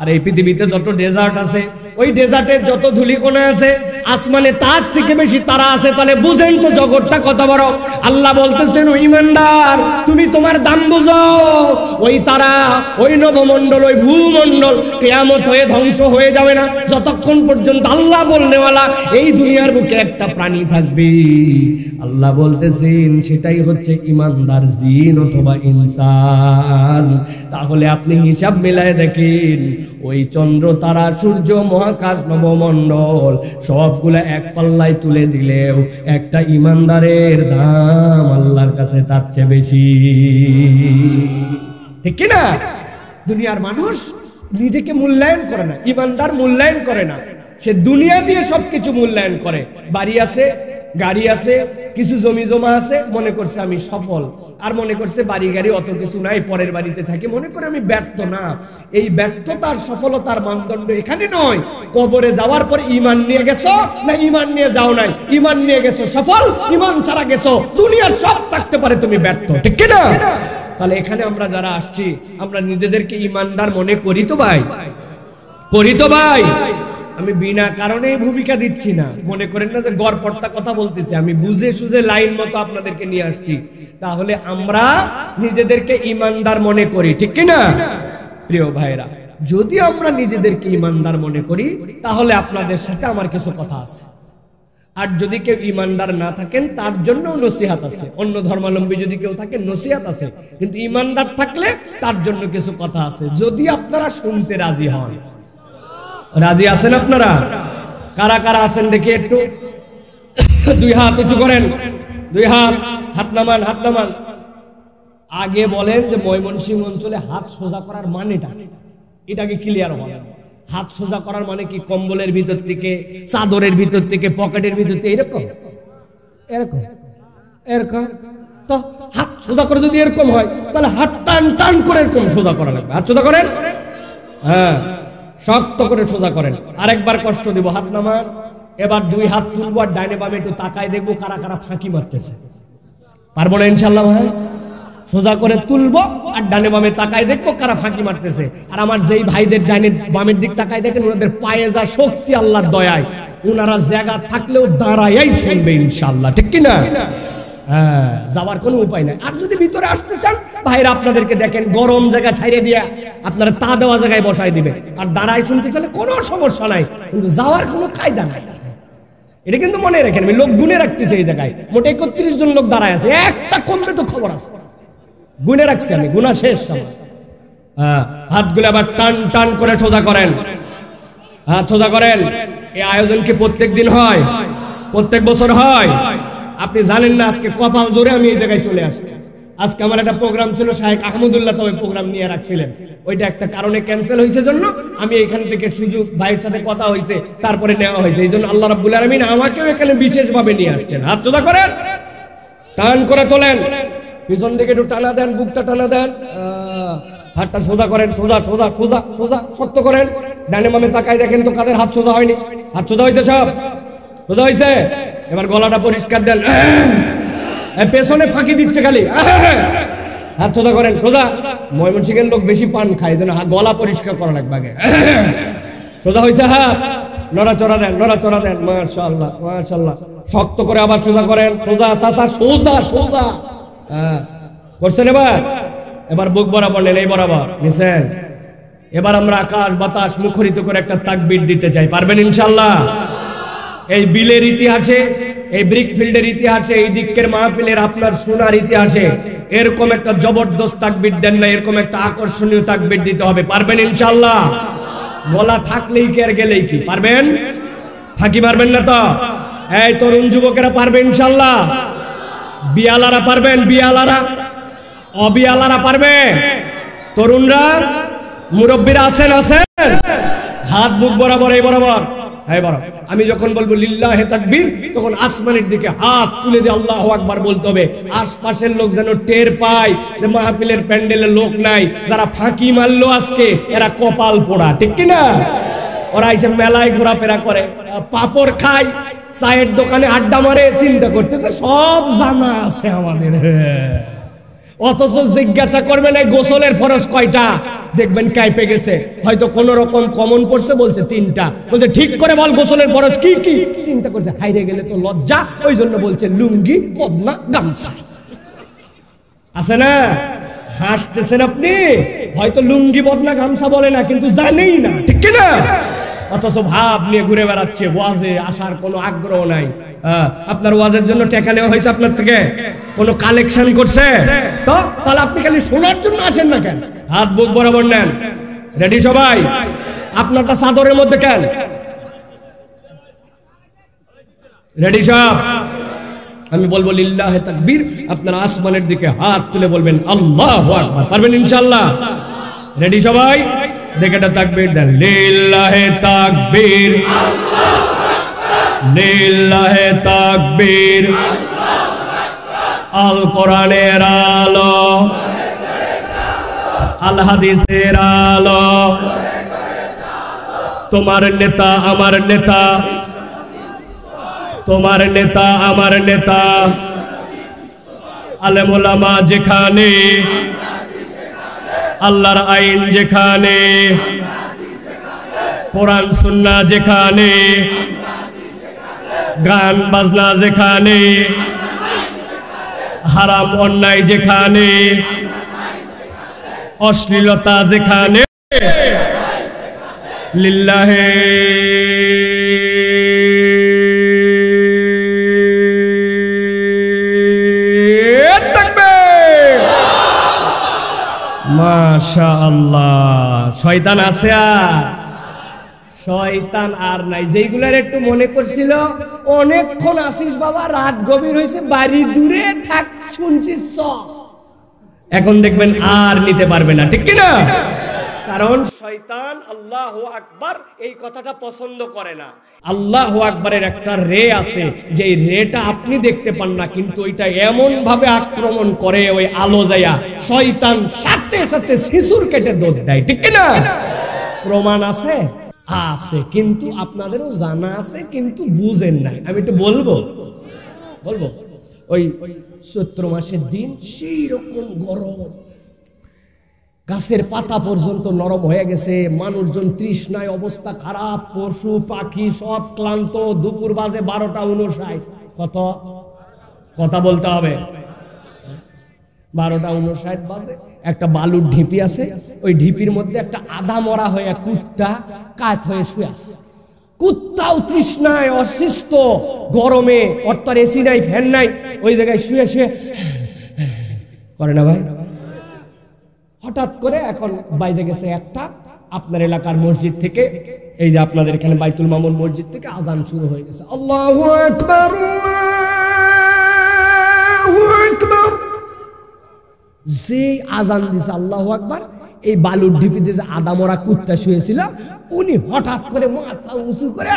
A: আর এই পৃথিবীতে যত ডেজার্ট আছে, ওই ডেজার্টের যত ধূলিকণা আছে, আসমানে তার থেকে বেশি তারা আছে। তাহলে বুঝেন তো জগৎটা কত বড়। আল্লাহ বলতেছেন ও ইমানদার, তুমি তোমার দাম বুঝো। ওই তারা, ওই নবমণ্ডল, ওই ভূমণ্ডল কিয়ামত হয়ে ধ্বংস হয়ে যাবে না যতক্ষণ পর্যন্ত আল্লাহ বলনেওয়ালা এই দুনিয়ার বুকে একটা প্রাণী থাকবে। আল্লাহ বলতেছেন সেটাই হচ্ছে ইমানদার জিন অথবা ইনসান। তাহলে আপনি হিসাব মিলায় দেখেন, ওই চন্দ্র তারা, সূর্য, মহাকাশ, নবমণ্ডল সবগুলা এক পাল্লায় তুলে দিলেও একটা ইমানদারের দাম আল্লাহর কাছে তার চেয়ে বেশি, ঠিক কিনা? দুনিয়ার মানুষ নিজেকে মূল্যায়ন করে না, ইমানদার মূল্যায়ন করে না, সে দুনিয়া দিয়ে সবকিছু মূল্যায়ন করে। বাড়ি আছে, গাড়ি আছে, কিছু জমি জমা আছে, মনে করছে আমি সফল। আর মনে করছে বাড়ি গাড়ি অত কিছু নাই, পরের বাড়িতে থাকি, মনে করে আমি ব্যর্থ। না, এই ব্যর্থতার সফলতার মানদণ্ড এখানে নয়। কবরে যাওয়ার পর ইমান নিয়ে গেছো না ইমান নিয়ে যাও নাই, ইমান নিয়ে গেছো সফল, ইমান ছাড়া গেছো দুনিয়ার সব থাকতে পারে, তুমি ব্যর্থ, ঠিক কি না? তাহলে এখানে আমরা যারা আসছি, আমরা নিজেদেরকে ইমানদার মনে করি তো ভাই? করি তো ভাই? আমি বিনা কারণে ভূমিকা দিচ্ছি না, মনে করেন না যে গড়পড়তা কথা বলতেছি, আমি বুঝে সুঝে লাইন মতো আপনাদেরকে নিয়ে আসছি। তাহলে আমরা নিজেদেরকে ইমানদার মনে করি, ঠিক কি না? প্রিয় ভাইরা, যদি আমরা নিজেদেরকে ইমানদার মনে করি তাহলে আপনাদের সাথে আমার কিছু কথা আছে। আর যদি কেউ ইমানদার না থাকেন তার জন্য নসিহত আছে, অন্য ধর্মাবলম্বী যদি কেউ থাকে নসিহত আছে, কিন্তু ইমানদার থাকলে তার জন্য কিছু কথা আছে, যদি আপনারা শুনতে রাজি হন। রাজি আছেন আপনারা? কারা কারা আছেন দেখি একটু দুই হাত উঁচু করেন, দুই হাত, হাত নামান, হাত নামান। আগে বলেন যে ময়মনসিংহ অঞ্চলে হাত সোজা করার মানেটা, এটাকে ক্লিয়ার হবে। হাত সোজা করার মানে কি? কম্বলের ভিতর থেকে, চাদরের ভিতর থেকে, পকেটের ভিতর থেকে, এরকম এরকম এরকম। তো হাত সোজা করে যদি এরকম হয় তাহলে হাত টান টান করে এরকম সোজা করা লাগবে। হাত সোজা করেন, হ্যাঁ, শক্ত করে সোজা করেন। আরেকবার কষ্ট দিব, হাত নামান। এবার দুই হাত তুলবো আর ডাইনে বামে একটু তাকায় দেখবো কারা কারা ফাঁকি মারতেছে। পারবো না ইনশাল্লাহ ভাই? সোজা করে তুলবো আর ডানে বামে তাকায় দেখবো কারা ফাঁকি মারতেছে। আর আমার যেই ভাইদের ডাইনে বামের দিক তাকায় দেখেন, ওনাদের পায়ে যা শক্তি আল্লাহর দয়ায়, ওনারা জায়গা থাকলেও দাঁড়ায়াই শুনবে ইনশাল্লাহ, ঠিক কিনা? হ্যাঁ, যাওয়ার কোনো উপায় নাই। আর যদি ভিতরে আসতে চান ভাইরা, আপনাদেরকে দেখেন গরম জায়গা ছাইড়ে দিয়া আপনারা তা দেওয়া জায়গায় বসাই দিবে। আর দাঁড়ায় শুনতে চাইলে কোনো সমস্যা নাই, কিন্তু যাওয়ার কোনো কায়দা নাই। এটা কিন্তু মনে রাখেন, আমি লোক গুনে রাখতেছি এই জায়গায়, মোটে 31 জন লোক দাঁড়ায় আছে, একটা কমবে তো খবর আছে, গুনে রাখছি আমি, গুনা শেষ। হাতগুলো আবার টান টান করে সোজা করেন, হাত সোজা করেন। এই আয়োজন কি প্রত্যেক দিন হয়? প্রত্যেক বছর হয়? আপনি জানেন না আজকে কপাল জোরে আমি এই জায়গায় চলে আসছি। আজকে আমার একটা প্রোগ্রাম ছিল, শাহেখ আহমদুল্লাহ তবে প্রোগ্রাম নিয়ে রাখছিলেন, ওইটা একটা কারণে ক্যান্সেল হয়েছে জন্য আমি এখান থেকে সুযোগ, ভাইয়ের সাথে কথা হয়েছে, তারপরে নেওয়া হয়েছে। এই জন্য আল্লাহ রাব্বুল আলামিন আমাকেও এখানে বিশেষভাবে নিয়ে আসছেন। হাত সোজা করেন, টান করে তোলেন, পিছন দিকে একটু টানা দেন, বুকটা টানা দেন, হাতটা সোজা করেন, সোজা সোজা সোজা সোজা, শক্ত করেন। ডানে বামে তাকায় দেখেন তো কাদের হাত সোজা হয়নি। হাত সোজা হয়েছে, সব সোজা হয়েছে। এবার গলাটা পরিষ্কার দেন, পেছনে ফাঁকি দিচ্ছে খালি, হাত সোজা করেন, সোজা। ময়মনসিংহের লোক বেশি পান খায়, যেন গলা পরিষ্কার করা লাগবে আগে। সোজা হয়েছে, হাত নড়াচড়া দেন, নড়াচড়া দেন, মাশাআল্লাহ মাশাআল্লাহ। শক্ত করে আবার সোজা করেন, সোজা চাচা, সোজা সোজা, হ্যাঁ করছেন। এবার বুক বরাবর নেন, এই বরাবর নিছেন। এবার আমরা আকাশ বাতাস মুখরিত করে একটা তাকবীর দিতে চাই, পারবেন ইনশাআল্লাহ? এই বিলের ইতিহাসে, এই ব্রিকফিল্ডের ইতিহাসে, এই দিকের মাহফিলের আপনার সোনার ইতিহাসে এরকম একটা জবরদস্ত তাকবীর দেন না, এরকম একটা আকর্ষণীয় তাকবীর দিতে হবে, পারবেন ইনশাআল্লাহ? গলা থাকলেই কি আর গেলেই কি? পারবেন? ফাঁকি মারবেন না তো? এই তরুণ যুবকেরা পারবে ইনশাআল্লাহ? বিয়ালারা পারবেন? বিয়ালারা, অবিয়ালারা পারবে? তরুণরা, মুরব্বীরা আছেন? আছেন? হাত বুক বরাবর, এই বরাবর, এই বরাবর। আমি যখন বলবো লিল্লাহে তাকবীর, তখন আসমানের দিকে হাত তুলে দিয়ে আল্লাহু আকবার বলতে হবে। আশপাশের লোক যেন টের পায় যে মাহফিলের প্যান্ডেলে লোক নাই। যারা ফাঁকি মারলো আজকে, এরা কপাল পোড়া, ঠিক কিনা? ওরা এসে মেলায় ঘোরাফেরা করে, পাপড় খায়, চায়ের দোকানে আড্ডা মারে, চিন্তা করতেছে সব জানা আছে আমাদের। অথচ জিজ্ঞাসা করবেন এই গোসলের ফরজ কয়টা, দেখবেন কাইপে গেছে। হয়তো কোন রকম কমন পড়ছে, বলছে 3টা, বলছে ঠিক করে বল গোসলের ফরজ কি কি। চিন্তা করছে হাইরে গেলে তো লজ্জা, ওই জন্য বলছে লুঙ্গি, বদনা, গামছা। আছে না? হাসতেছেন আপনি, হয়তো লুঙ্গি, বদনা, গামছা বলে না, কিন্তু জানেই না, ঠিক কিনা? অথচ ভাব নিয়ে ঘুরে বেড়াচ্ছে, ওয়াজে আসার কোনো আগ্রহ নাই। আপনার ওয়াজের জন্য টাকা নেওয়া হয়েছে আপনার থেকে? কোনো কালেকশন করছে? তো তাহলে আপনি খালি শোনার জন্য আসেন না কেন? হাত বুক বরাবর নেন, রেডি সবাই? আপনারটা চাদরের মধ্যে কেন? রেডি সব? আমি বলবো লিল্লাহে তাকবীর, আপনারা আসমানের দিকে হাত তুলে বলবেন আল্লাহু আকবার, পারবেন ইনশাআল্লাহ? রেডি সবাই? দেখেটা তাকবীর দেন, লিল্লাহে তাকবীর, লিল্লাহে তাকবীর। আল কোরআনের আলো, আল হাদিসের আলো, তোমার নেতা আমার নেতা, তোমার নেতা আমার নেতা, আলেম ওলামা যেখানে, আল্লাহর আইন যেখানে, কোরআন সুন্নাহ যেখানে, গান বাজনা যেখানে, হারাম অন্যায় যেখানে, অশ্লীলতা যেখানে, লিল্লাহে তাকবীর। মাশাআল্লাহ। শয়তান আছে আর? শয়তান আর নাই। যেইগুলার একটু মনে করছিল অনেকক্ষণ আসিস বাবা, রাত গভীর হয়েছে, বাড়ি দূরে থাক, শুনছিস এখন দেখবেন আর নিতে পারবে না, ঠিক কিনা? কারণ শয়তান আল্লাহু আকবার এই কথাটা পছন্দ করে না। আল্লাহু আকবারের একটা রে আছে, যে রেটা আপনি দেখতে পান না, কিন্তু ওইটা এমন ভাবে আক্রমণ করে ওই আলো যায়া, শয়তান সাথে সাথে শিশুর কেটে দৌড় দেয়, ঠিক কিনা? প্রমাণ আছে? আছে, কিন্তু আপনাদেরও জানা আছে, কিন্তু বুঝেন নাই। আমি একটু বলবো ওই চৈত্র মাসের দিন সেই রকম গরম, গাছের পাতা পর্যন্ত নরম হয়ে গেছে, মানুষজন তৃষ্ণায় অবস্থা খারাপ, পশু পাখি সব ক্লান্ত। দুপুর বাজে 12:59। কত কথা বলতে হবে? 12:59 বাজে। একটা বালুর ঢিপি আছে, ওই ঢিপির মধ্যে একটা আধা মরা হয়ে কুত্তা কাঠ হয়ে শুয়ে আছে। কুত্তাও তৃষ্ণায় অসুস্থ, গরমে, অর্থাৎ এসি নাই, ফ্যান নাই, ওই জায়গায় শুয়ে শুয়ে করে না ভাই। হঠাৎ করে এখন বাইরে গেছে একটা আপনার এলাকার মসজিদ থেকে, এই যে আপনাদের এখানে বাইতুল মামুন মসজিদ থেকে আজান শুরু হয়ে গেছে, আল্লাহু আকবার, আল্লাহু আকবার। যে আজান দিছে আল্লাহু আকবার, এই বালুর ঢিপিতে যে আদা মরা কুত্তা শুয়েছিল, উনি হঠাৎ করে মাথা উঁচু করে,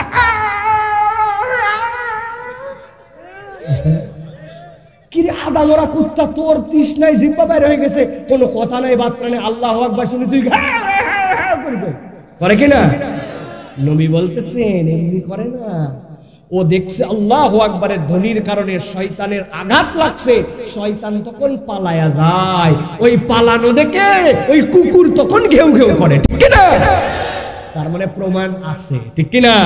A: কিরে আদা মরা কুত্তা, তোর তৃষ্ণায় জিহ্বা বের হয়ে গেছে, কোনো কথা নাই বার্তা নেই, আল্লাহু আকবার শুনে তুই করে কিনা? নবী বলতেছেন এমনি করে না। ও দেখছে আল্লাহু আকবারের ধ্বনির কারণে শয়তানের আঘাত লাগছে, শয়তান তখন পালায়া যায়। ওই পালানো দেখে ওই কুকুর তখন ঘেউ ঘেউ করে, ঠিক কিনা? তার মানে প্রমাণ আছে, ঠিক কিনা?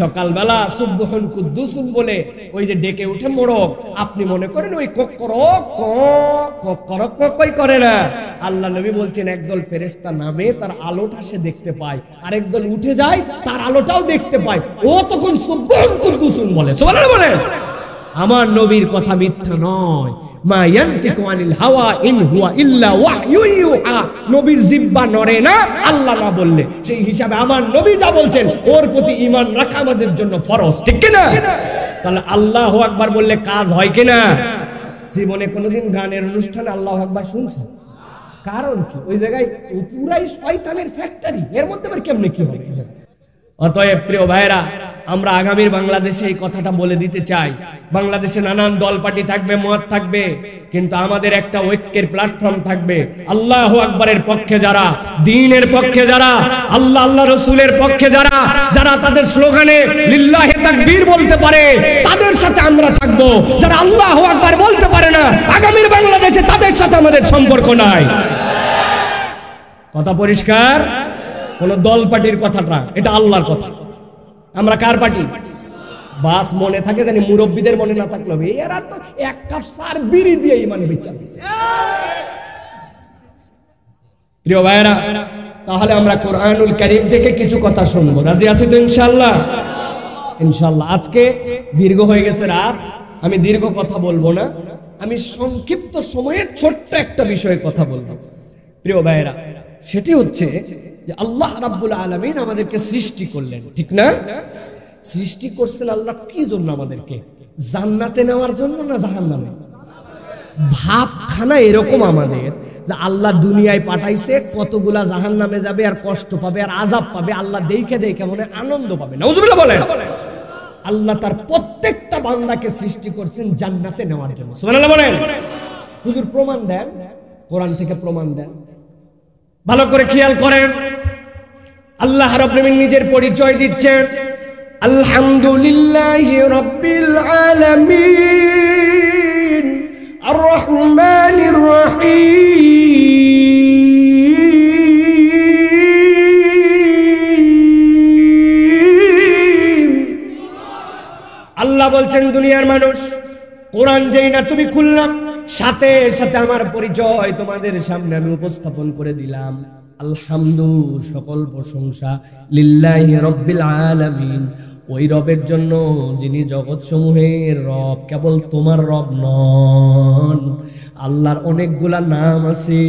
A: সকালবেলা সুবহুন কুদ্দুসুন বলে ওই যে ডেকে উঠে মোরগ, আপনি মনে করেন ওই কোকরক কোকরক কই করে না। আল্লাহ নবী বলছেন একদল ফেরেশতা নামে, তার আলোটা সে দেখতে পায়, আরেক দল উঠে যায়, তার আলোটাও দেখতে পায়, ও তখন সুবহুন কুদ্দুসুন বলে। সুবহানাল্লাহ বলে। আমার নবীর কথা মিথ্যা নয়, মা ইয়ানতিকু আনিল হাওয়া ইন হুয়া ইল্লা ওয়াহয়ু ইউহা। নবীর জিহ্বা নড়ে না আল্লাহ না বললে। সেই হিসাবে আমার নবী যা বলছেন ওর প্রতি ঈমান রাখা আমাদের জন্য ফরজ, ঠিক কি না? তাহলে আল্লাহু আকবার বললে কাজ হয় কিনা? জীবনে কোনোদিন গানের অনুষ্ঠানে আল্লাহু আকবার শুনছেন? কারণ কি? ওই জায়গায় পুরাই শয়তানের ফ্যাক্টরি, এর মধ্যে আবার কেমনে কি হবে? অতএব প্রিয় ভাইরা, আমরা আগামীর বাংলাদেশে এই কথাটা বলে দিতে চাই, বাংলাদেশে নানান দল পার্টি থাকবে, মত থাকবে, কিন্তু আমাদের একটা ঐক্যের প্ল্যাটফর্ম থাকবে। আল্লাহু আকবারের পক্ষে যারা, দ্বীনের পক্ষে যারা, আল্লাহ আল্লাহ রাসূলের পক্ষে যারা, যারা তাদের স্লোগানে লিল্লাহি তাকবীর বলতে পারে, তাদের সাথে আমরা থাকব। যারা আল্লাহু আকবার বলতে পারে না, আগামীর বাংলাদেশে তাদের সাথে আমাদের সম্পর্ক নাই। কথা পরিষ্কার? কোন দল পার্টির কথাটা, এটা আল্লাহর কথা। আমরা কার পার্টি? বাস মনে থাকে জানি, মুরব্বীদের মনে না থাকলে হবে, এরা তো এক কাপ সার বিড়ি দিয়ে ইমানে বিচার দিচ্ছে। প্রিয় ভাইরা, তাহলে আমরা কোরআনুল কারীম থেকে কিছু কথা শুনবো, রাজি আছি তো ইনশাআল্লাহ? ইনশাআল্লাহ। আজকে দীর্ঘ হয়ে গেছে রাত, আমি দীর্ঘ কথা বলবো না, আমি সংক্ষিপ্ত সময়ে ছোট্ট একটা বিষয়ে কথা বলবো। প্রিয় ভাইরা, সেটি হচ্ছে যে আল্লাহ রাব্বুল আলামিন আমাদেরকে সৃষ্টি করলেন, ঠিক না? সৃষ্টি করছেন আল্লাহ কি জন্য? আমাদেরকে জান্নাতে নেওয়ার জন্য না জাহান্নামে? ভাবখানা এরকম আমাদের যে আল্লাহ দুনিয়ায় পাঠাইছে, কতগুলা জাহান্নামে যাবে আর কষ্ট পাবে আর আযাব পাবে, আল্লাহ দেখে দেখে মনে আনন্দ পাবে। নাউজুবিল্লাহ বলেন। আল্লাহ তার প্রত্যেকটা বান্দাকে সৃষ্টি করছেন জান্নাতে নেওয়ার জন্য। সুবহানাল্লাহ বলেন। হুজুর প্রমাণ দেন, কোরআন থেকে প্রমাণ দেন। ভালো করে খেয়াল করেন, আল্লাহ রাব্বুল আলামিন নিজের পরিচয় দিচ্ছেন, আলহামদুলিল্লাহি রাব্বিল আলামিন আর রহমানির রহিম। আল্লাহ বলছেন দুনিয়ার মানুষ, কোরআন যেই না তুমি খুললাম, সাথে সাথে আমার পরিচয় তোমাদের সামনে আমি উপস্থাপন করে দিলাম। আলহামদু, সকল প্রশংসা, লিল্লাহি রাব্বিল আলামিন, ওই রবের জন্য যিনি জগৎ সমূহের রব, কেবল তোমার রব নন। আল্লাহর অনেকগুলা নাম আছে।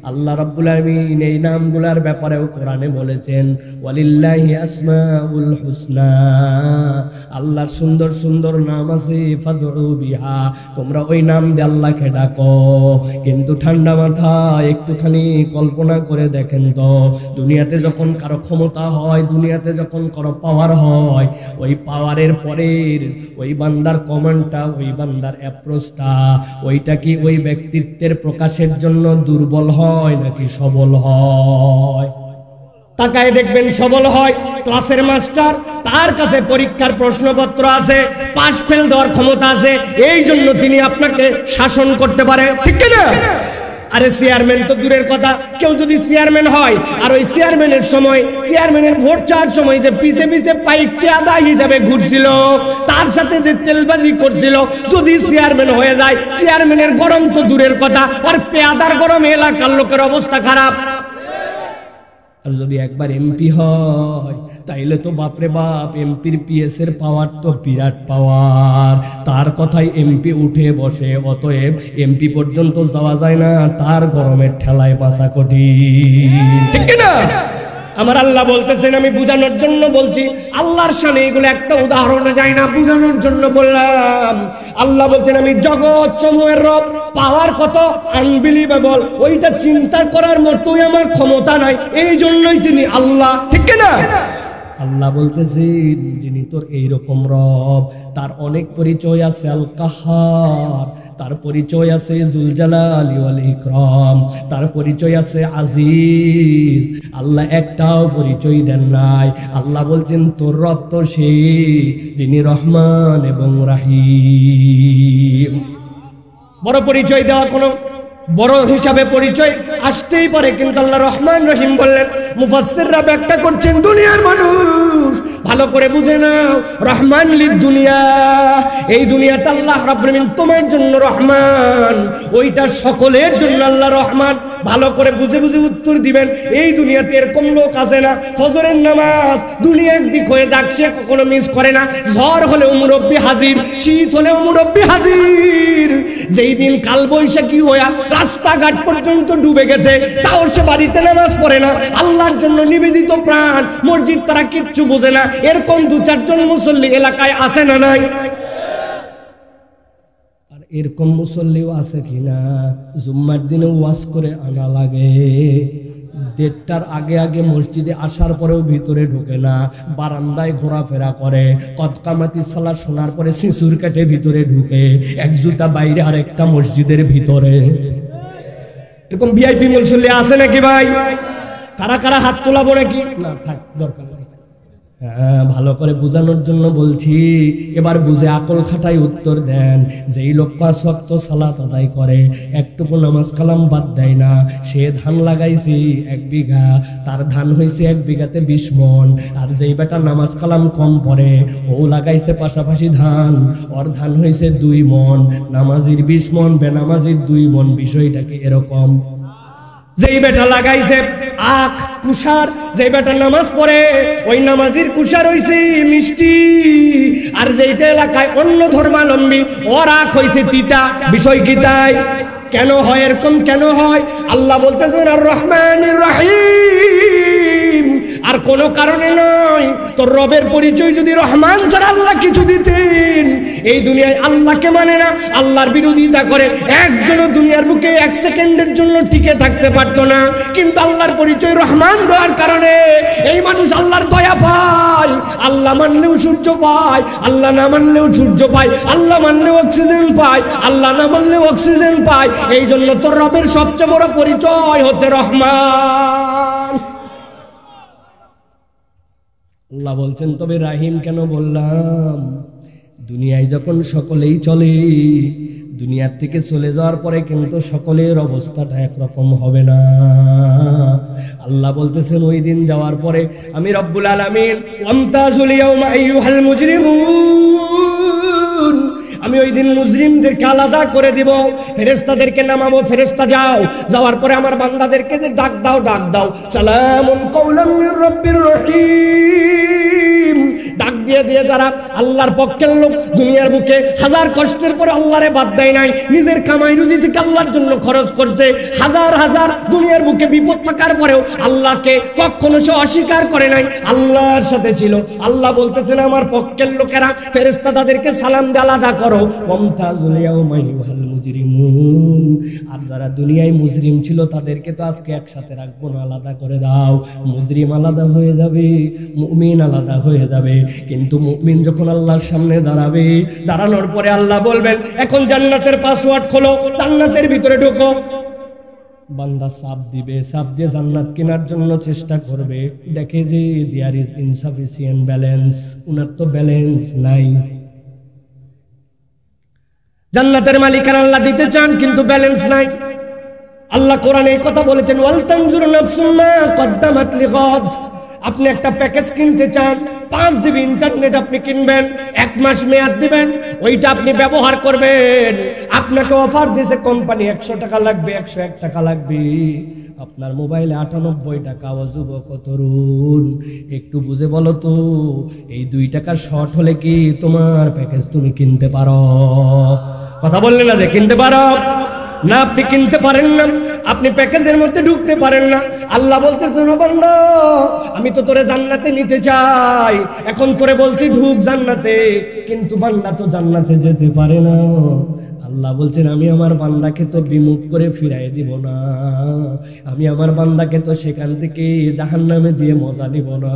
A: আল্লাহ রাব্বুল আলামিন এই নামগুলার ব্যাপারেও কোরআনে বলেছেন, ওয়ালিল্লাহি আসমাউল হুসনা, আল্লাহর সুন্দর সুন্দর নাম আছে, ফাদউ বিহা, তোমরা ওই নাম দিয়ে আল্লাহকে ডাকো। কিন্তু ঠান্ডা মাথা একটুখানি কল্পনা করে দেখেন তো, দুনিয়াতে যখন কারো ক্ষমতা হয়, দুনিয়াতে যখন কারো পাওয়ার হয়, ওই পাওয়ারের পরের ওই বান্দার কমান্ডটা, ওই বান্দার অ্যাপ্রোচটা, ওইটা কি ওই ব্যক্তিত্বের প্রকাশের জন্য দুর্বল হয় নাকি সবল হয়? তাকায় দেখবেন সবল হয়। ক্লাসের মাস্টার, তার কাছে পরীক্ষার প্রশ্নপত্র আছে, পাস ফেল দেওয়ার ক্ষমতা আছে, এই জন্য তিনি আপনাকে শাসন করতে পারে, ঠিক না? আরে চেয়ারম্যান তো দূরের কথা, কেউ যদি চেয়ারম্যান হয় আর ওই চেয়ারম্যানের সময়, চেয়ারম্যানের ভোট চাওয়ার সময় যে পিছে পিছে পাইক পেয়াদা হিসাবে ঘুরছিল, তার সাথে যে তেলবাজি করছিল, যদি চেয়ারম্যান হয়ে যায়, চেয়ারম্যানের গরম তো দূরের কথা, আর পেয়াদার গরম এলাকার লোকের অবস্থা খারাপ। আর যদি একবার এমপি হয়, তাইলে তো বাপরে বাপ, এমপির পিএস এর পাওয়ার তো বিরাট পাওয়ার, তার কথাই এমপি উঠে বসে। অতএব এমপি পর্যন্ত যাওয়া যায় না, তার গরমের ঠেলায় বাঁচা কঠিন, ঠিক না? আমার আল্লাহ বলতেছেন, আমি বুঝানোর জন্য বলছি, আল্লাহর সামনে এগুলো একটা উদাহরণে যায় না, বুঝানোর জন্য বললাম। আল্লাহ বলছেন আমি জগৎ সমূহের রব, পাওয়ার কত আনবিলিভেবল, ওইটা চিন্তা করার মতোই আমার ক্ষমতা নাই, এই জন্যই তিনি আল্লাহ, ঠিক না? আল্লাহ বলতেছেন যিনি তোর এইরকম রব, তার অনেক পরিচয় আছে। আল কাহার, তার পরিচয় আছে জুল জালালি ওয়াল ইকরাম, তার পরিচয় আছে আজিজ। আল্লাহ একটাও পরিচয় দেন নাই। আল্লাহ বলছেন তোর রব তো সেই যিনি রহমান এবং রাহিম। বড় পরিচয় দেওয়া কোনো বড় হিসাবে পরিচয় আসতেই পারে, কিন্তু আল্লাহ রহমান রহিম বললেন। মুফাসসিররা ব্যাখ্যা করছেন, দুনিয়ার মানুষ ভালো করে বুঝে নাও, রহমান লিদ দুনিয়া, এই দুনিয়াতে আল্লাহ রাব্বুল আলামিন তোমার জন্য রহমান, ওইটা সকলের জন্য আল্লাহ রহমান। ভালো করে বুঝে বুঝে উত্তর দিবেন। এই দুনিয়াতে এরকম লোক আছে না, ফজরের নামাজ দুনিয়া একদিক হয়ে যাক, সে কখনো মিস করে না। ঝড় হলেও মুরব্বি হাজির, শীত হলেও মুরব্বি হাজির। যেই দিন কাল বৈশাখী হইয়া রাস্তাঘাট পর্যন্ত ডুবে গেছে, তাও সে বাড়িতে নামাজ পড়ে না, আল্লাহর জন্য নিবেদিত প্রাণ। মসজিদ তারা কিচ্ছু বোঝে না, এরকম দু চারজন মুসল্লি এলাকায় আছে না নাই? আর এরকম মুসল্লিও আছে কিনা, জুম্মার দিনে ওয়াজ করে আনা লাগে, 1:30টার আগে আগে মসজিদে আসার পরেও ভিতরে ঢোকে না, বারান্দায় ঘোরাফেরা করে, কদকামাতি সালাত শোনার পরে শিশুর কাটে ভিতরে ঢুকে, এক জুতা বাইরে আর একটা মসজিদের ভিতরে। এরকম ভিআইপি মুসল্লি আছে নাকি ভাই? কারা কারা হাত তোলাবো নাকি? না থাক, দরকার নাই। হ্যাঁ, ভালো করে বোঝানোর জন্য বলছি, এবার বুঝে আকল খাটাই উত্তর দেন। যেই লোক 5 ওয়াক্ত সালাত আদায় করে, একটুকু নামাজ কালাম বাদ দেয় না, সে ধান লাগাইছে 1 বিঘা, তার ধান হয়েছে 1 বিঘাতে 20 মণ। আর যেই বেটা নামাজ কালাম কম পড়ে, ও লাগাইছে পাশাপাশি ধান, ওর ধান হয়েছে 2 মণ। নামাজির 20 মণ, বেনামাজির 2 মণ। বিষয়টাকে এরকম, যেই বেটা লাগাইছে আখ কুশার, যেই বেটা নামাজ পড়ে, ওই নামাজির কুশার হইছে মিষ্টি, আর যেইটা এলাকায় অন্য ধর্মাবলম্বী, ওর আখ হইছে তিতা। বিষয় কি তাই? কেন হয় এরকম? কেন হয়? আল্লাহ বলতেছেন আর রহমানির রহিম, আর কোনো কারণে নয়। তোর রবের পরিচয় যদি রহমান ছাড়া আল্লাহ কিছু দিতেন, এই দুনিয়ায় আল্লাহকে মানে না, আল্লাহর বিরোধিতা করে, একজনও দুনিয়ার বুকে এক সেকেন্ডের জন্য টিকে থাকতে পারতো না। কিন্তু আল্লাহর পরিচয় রহমান দেওয়ার কারণে এই মানুষ আল্লাহর দয়া পায়। আল্লাহ মানলেও সূর্য পায়, আল্লাহ না মানলেও সূর্য পায়, আল্লাহ মানলেও অক্সিজেন পায়, আল্লাহ না মানলেও অক্সিজেন পায়। এই জন্য তোর রবের সবচেয়ে বড় পরিচয় হচ্ছে রহমান। আল্লাহ বলছেন, তবে রাহিম কেন বললাম? দুনিয়ায় যখন সকলেই চলে, দুনিয়ার থেকে চলে যাওয়ার পরে কিন্তু সকলের অবস্থাটা একরকম হবে না। আল্লাহ বলতেছেন, ওই দিন যাওয়ার পরে আমি রব্বুল আলামিন ওয়ামতাজুল ইয়াউমা আইয়ুহাল মুজরিমুন, আমি ওই দিন মুজরিমদেরকে আলাদা করে দিব, ফেরেশতাদেরকে নামাবো, ফেরেশতা যাও, যাওয়ার পরে আমার বান্দাদেরকে যে ডাক দাও, ডাক দাও, সালামুন কাওলাম মির রাব্বির রহিম। ডাক দিয়ে দিয়ে যারা আল্লাহর পক্ষের লোক, দুনিয়ার বুকে হাজার কষ্টের পরে আল্লাহরে বাদ দেয় নাই, নিজের কামাই রুজি থেকে আল্লাহর জন্য খরচ করছে, হাজার হাজার দুনিয়ার বুকে বিপদ থাকার পরেও আল্লাহকে কখনো সে অস্বীকার করে নাই, আল্লাহর সাথে ছিল। আল্লাহ বলতেছেন, আমার পক্ষের লোকেরা ফেরেশতা তাদেরকে সালাম দিয়ে আলাদা করো, ওয়ামতাজুল ইয়াউমা আইয়ুহাল মুজরিমুন। আর যারা দুনিয়ায় মুজরিম ছিল তাদেরকে তো আজকে একসাথে রাখবো না, আলাদা করে দাও। মুজরিম আলাদা হয়ে যাবে, মুমিন আলাদা হয়ে যাবে। কিন্তু মুমিন যখন আল্লাহর সামনে দাঁড়াবে, দাঁড়ানোর পরে আল্লাহ বলবেন, এখন জান্নাতের পাসওয়ার্ড খোলো, জান্নাতের ভিতরে ঢোকো। বান্দা চাপ দিবে, চাপ দিয়ে জান্নাত কেনার জন্য চেষ্টা করবে, দেখে যে দেয়ার ইজ ইনসাফিসিয়েন্ট ব্যালেন্স, উনার তো ব্যালেন্স নাই। জান্নাতের মালিকানা আল্লাহ দিতে চান কিন্তু ব্যালেন্স নাই। আল্লাহ কোরআনে এই কথা বলেছেন, ওয়াল তানজুর নাফসুম মা কদ্দামাত লিগাদ। আপনি একটা প্যাকেজ কিনতে চান, 5 GB ইন্টারনেট আপনি কিনবেন, 1 মাস মেয়াদ দিবেন, ওইটা আপনি ব্যবহার করবেন। আপনাকে অফার দিয়েছে কোম্পানি 100 টাকা লাগবে, 101 টাকা লাগবে, আপনার মোবাইলে 98 টাকা। ও যুবক তরুণ, একটু বুঝে বলো তো, এই 2 টাকা শর্ট হলে কি তোমার প্যাকেজ তুমি কিনতে পারো? কথা বললে না যে কিনতে পারো না, আপনি কিনতে পারেন না, আপনি প্যাকেজের মধ্যে ঢুকতে পারেন না। আল্লাহ বলতেছেন, বান্দা আমি তো তোরে জান্নাতে নিতে চাই, এখন তোরে বলছি ঢুক জান্নাতে, কিন্তু বান্দা তো জান্নাতে যেতে পারে না। আল্লাহ বলছেন, আমি আমার বান্দাকে তো বিমুখ করে ফিরাই দিব না, আমি আমার বান্দাকে তো সেখান থেকে জাহান্নামে দিয়ে মজা নিব না।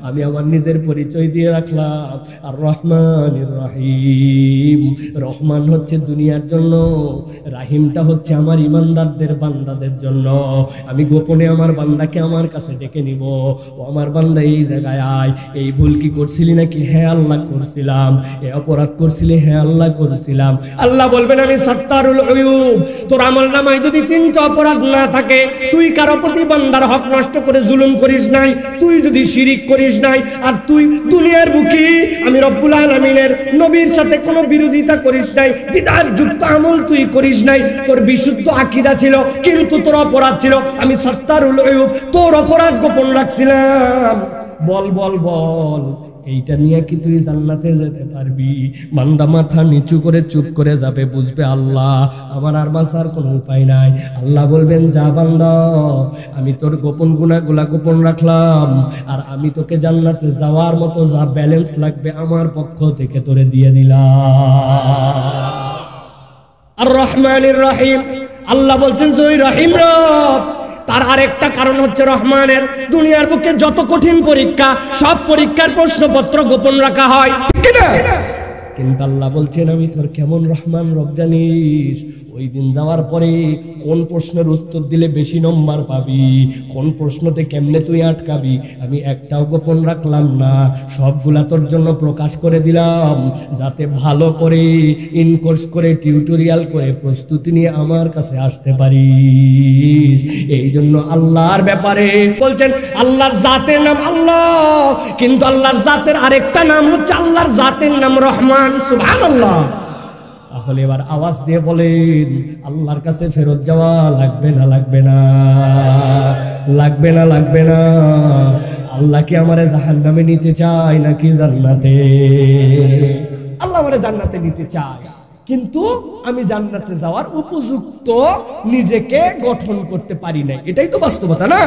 A: আমি আমার নিজের পরিচয় দিয়ে রাখলাম, আর রহমানির রহিম। রহমান হচ্ছে দুনিয়ার জন্য, রাহিমটা হচ্ছে আমার ইমানদারদের বান্দাদের জন্য। আমি গোপনে আমার বান্দাকে আমার কাছে ডেকে নিব, ও আমার বান্দা এই জায়গায় আয়, এই ভুল কি করছিলি নাকি? হ্যাঁ আল্লাহ করছিলাম। এই অপরাধ করছিলি? হ্যাঁ আল্লাহ করছিলাম। আল্লাহ বলবেন, আমি সাত্তারুল উয়ুব। তোর আমলনামায় যদি 3টা অপরাধ না থাকে, তুই কারো প্রতি বান্দার হক নষ্ট করে জুলুম করিস নাই, তুই যদি শিরিক করিস নাই, আর তুই দুনিয়ার বুকে আমি রব্বুল আলামিনের নবীর সাথে কোনো বিরোধিতা করিস নাই, বিদআত যুক্ত আমল তুই করিস নাই, তোর বিশুদ্ধ আকীদা ছিল, কিন্তু তোর অপরাধ ছিল, আমি সাত্তারুল উয়ুব, তোর অপরাধ গোপন রাখছিলাম। বল বল বল, এইটা নিয়ে কি তুই জান্নাতে যেতে পারবি? বান্দা মাথা নিচু করে চুপ করে যাবে, বুঝবে আল্লাহ আমার আর বাঁচার কোনো উপায় নাই। আল্লাহ বলবেন, যা বান্দা, আমি তোর গোপন গুনাহগুলা গোপন রাখলাম, আর আমি তোকে জান্নাতে যাওয়ার মতো যা ব্যালেন্স লাগবে আমার পক্ষ থেকে তোরে দিয়ে দিলাম। আর রহমানির রহিম। আল্লাহ বলছেন যে ওই রহিম রব, তার আরেকটা কারণ হচ্ছে রহমানের দুনিয়ার বুকে যত কঠিন পরীক্ষা, সব পরীক্ষার প্রশ্নপত্র গোপন রাখা হয়, ঠিক না? কিন্তু আল্লাহ বলছেন, আমি তোর কেমন রহমান রব জানিস? ওই দিন যাওয়ার পরে কোন প্রশ্নের উত্তর দিলে বেশি নম্বর পাবি, কোন প্রশ্নতে কেমনে তুই আটকাবি, আমি একটাও গোপন রাখলাম না, সবগুলা তোর জন্য প্রকাশ করে দিলাম, যাতে ভালো করে ইনকোর্স করে টিউটোরিয়াল করে প্রস্তুতি নিয়ে আমার কাছে আসতে পারিস। এই জন্য আল্লাহর ব্যাপারে বলছেন, আল্লাহর জাতের নাম আল্লাহ, কিন্তু আল্লাহর জাতের আরেকটা নাম হচ্ছে আল্লাহর জাতের নাম রহমান। সুবহানাল্লাহ। তাহলে এবার আওয়াজ দিয়ে বলেন, আল্লাহর কাছে ফেরত যাওয়া লাগবে না? লাগবে না? লাগবে না? লাগবে না? আল্লাহ কি আমারে জাহান্নামে নিতে চায় নাকি জান্নাতে? আল্লাহ আমারে জান্নাতে নিতে চায়, কিন্তু আমি জান্নাতে যাওয়ার উপযুক্ত নিজেকে গঠন করতে পারি না, এটাই তো বাস্তবতা না?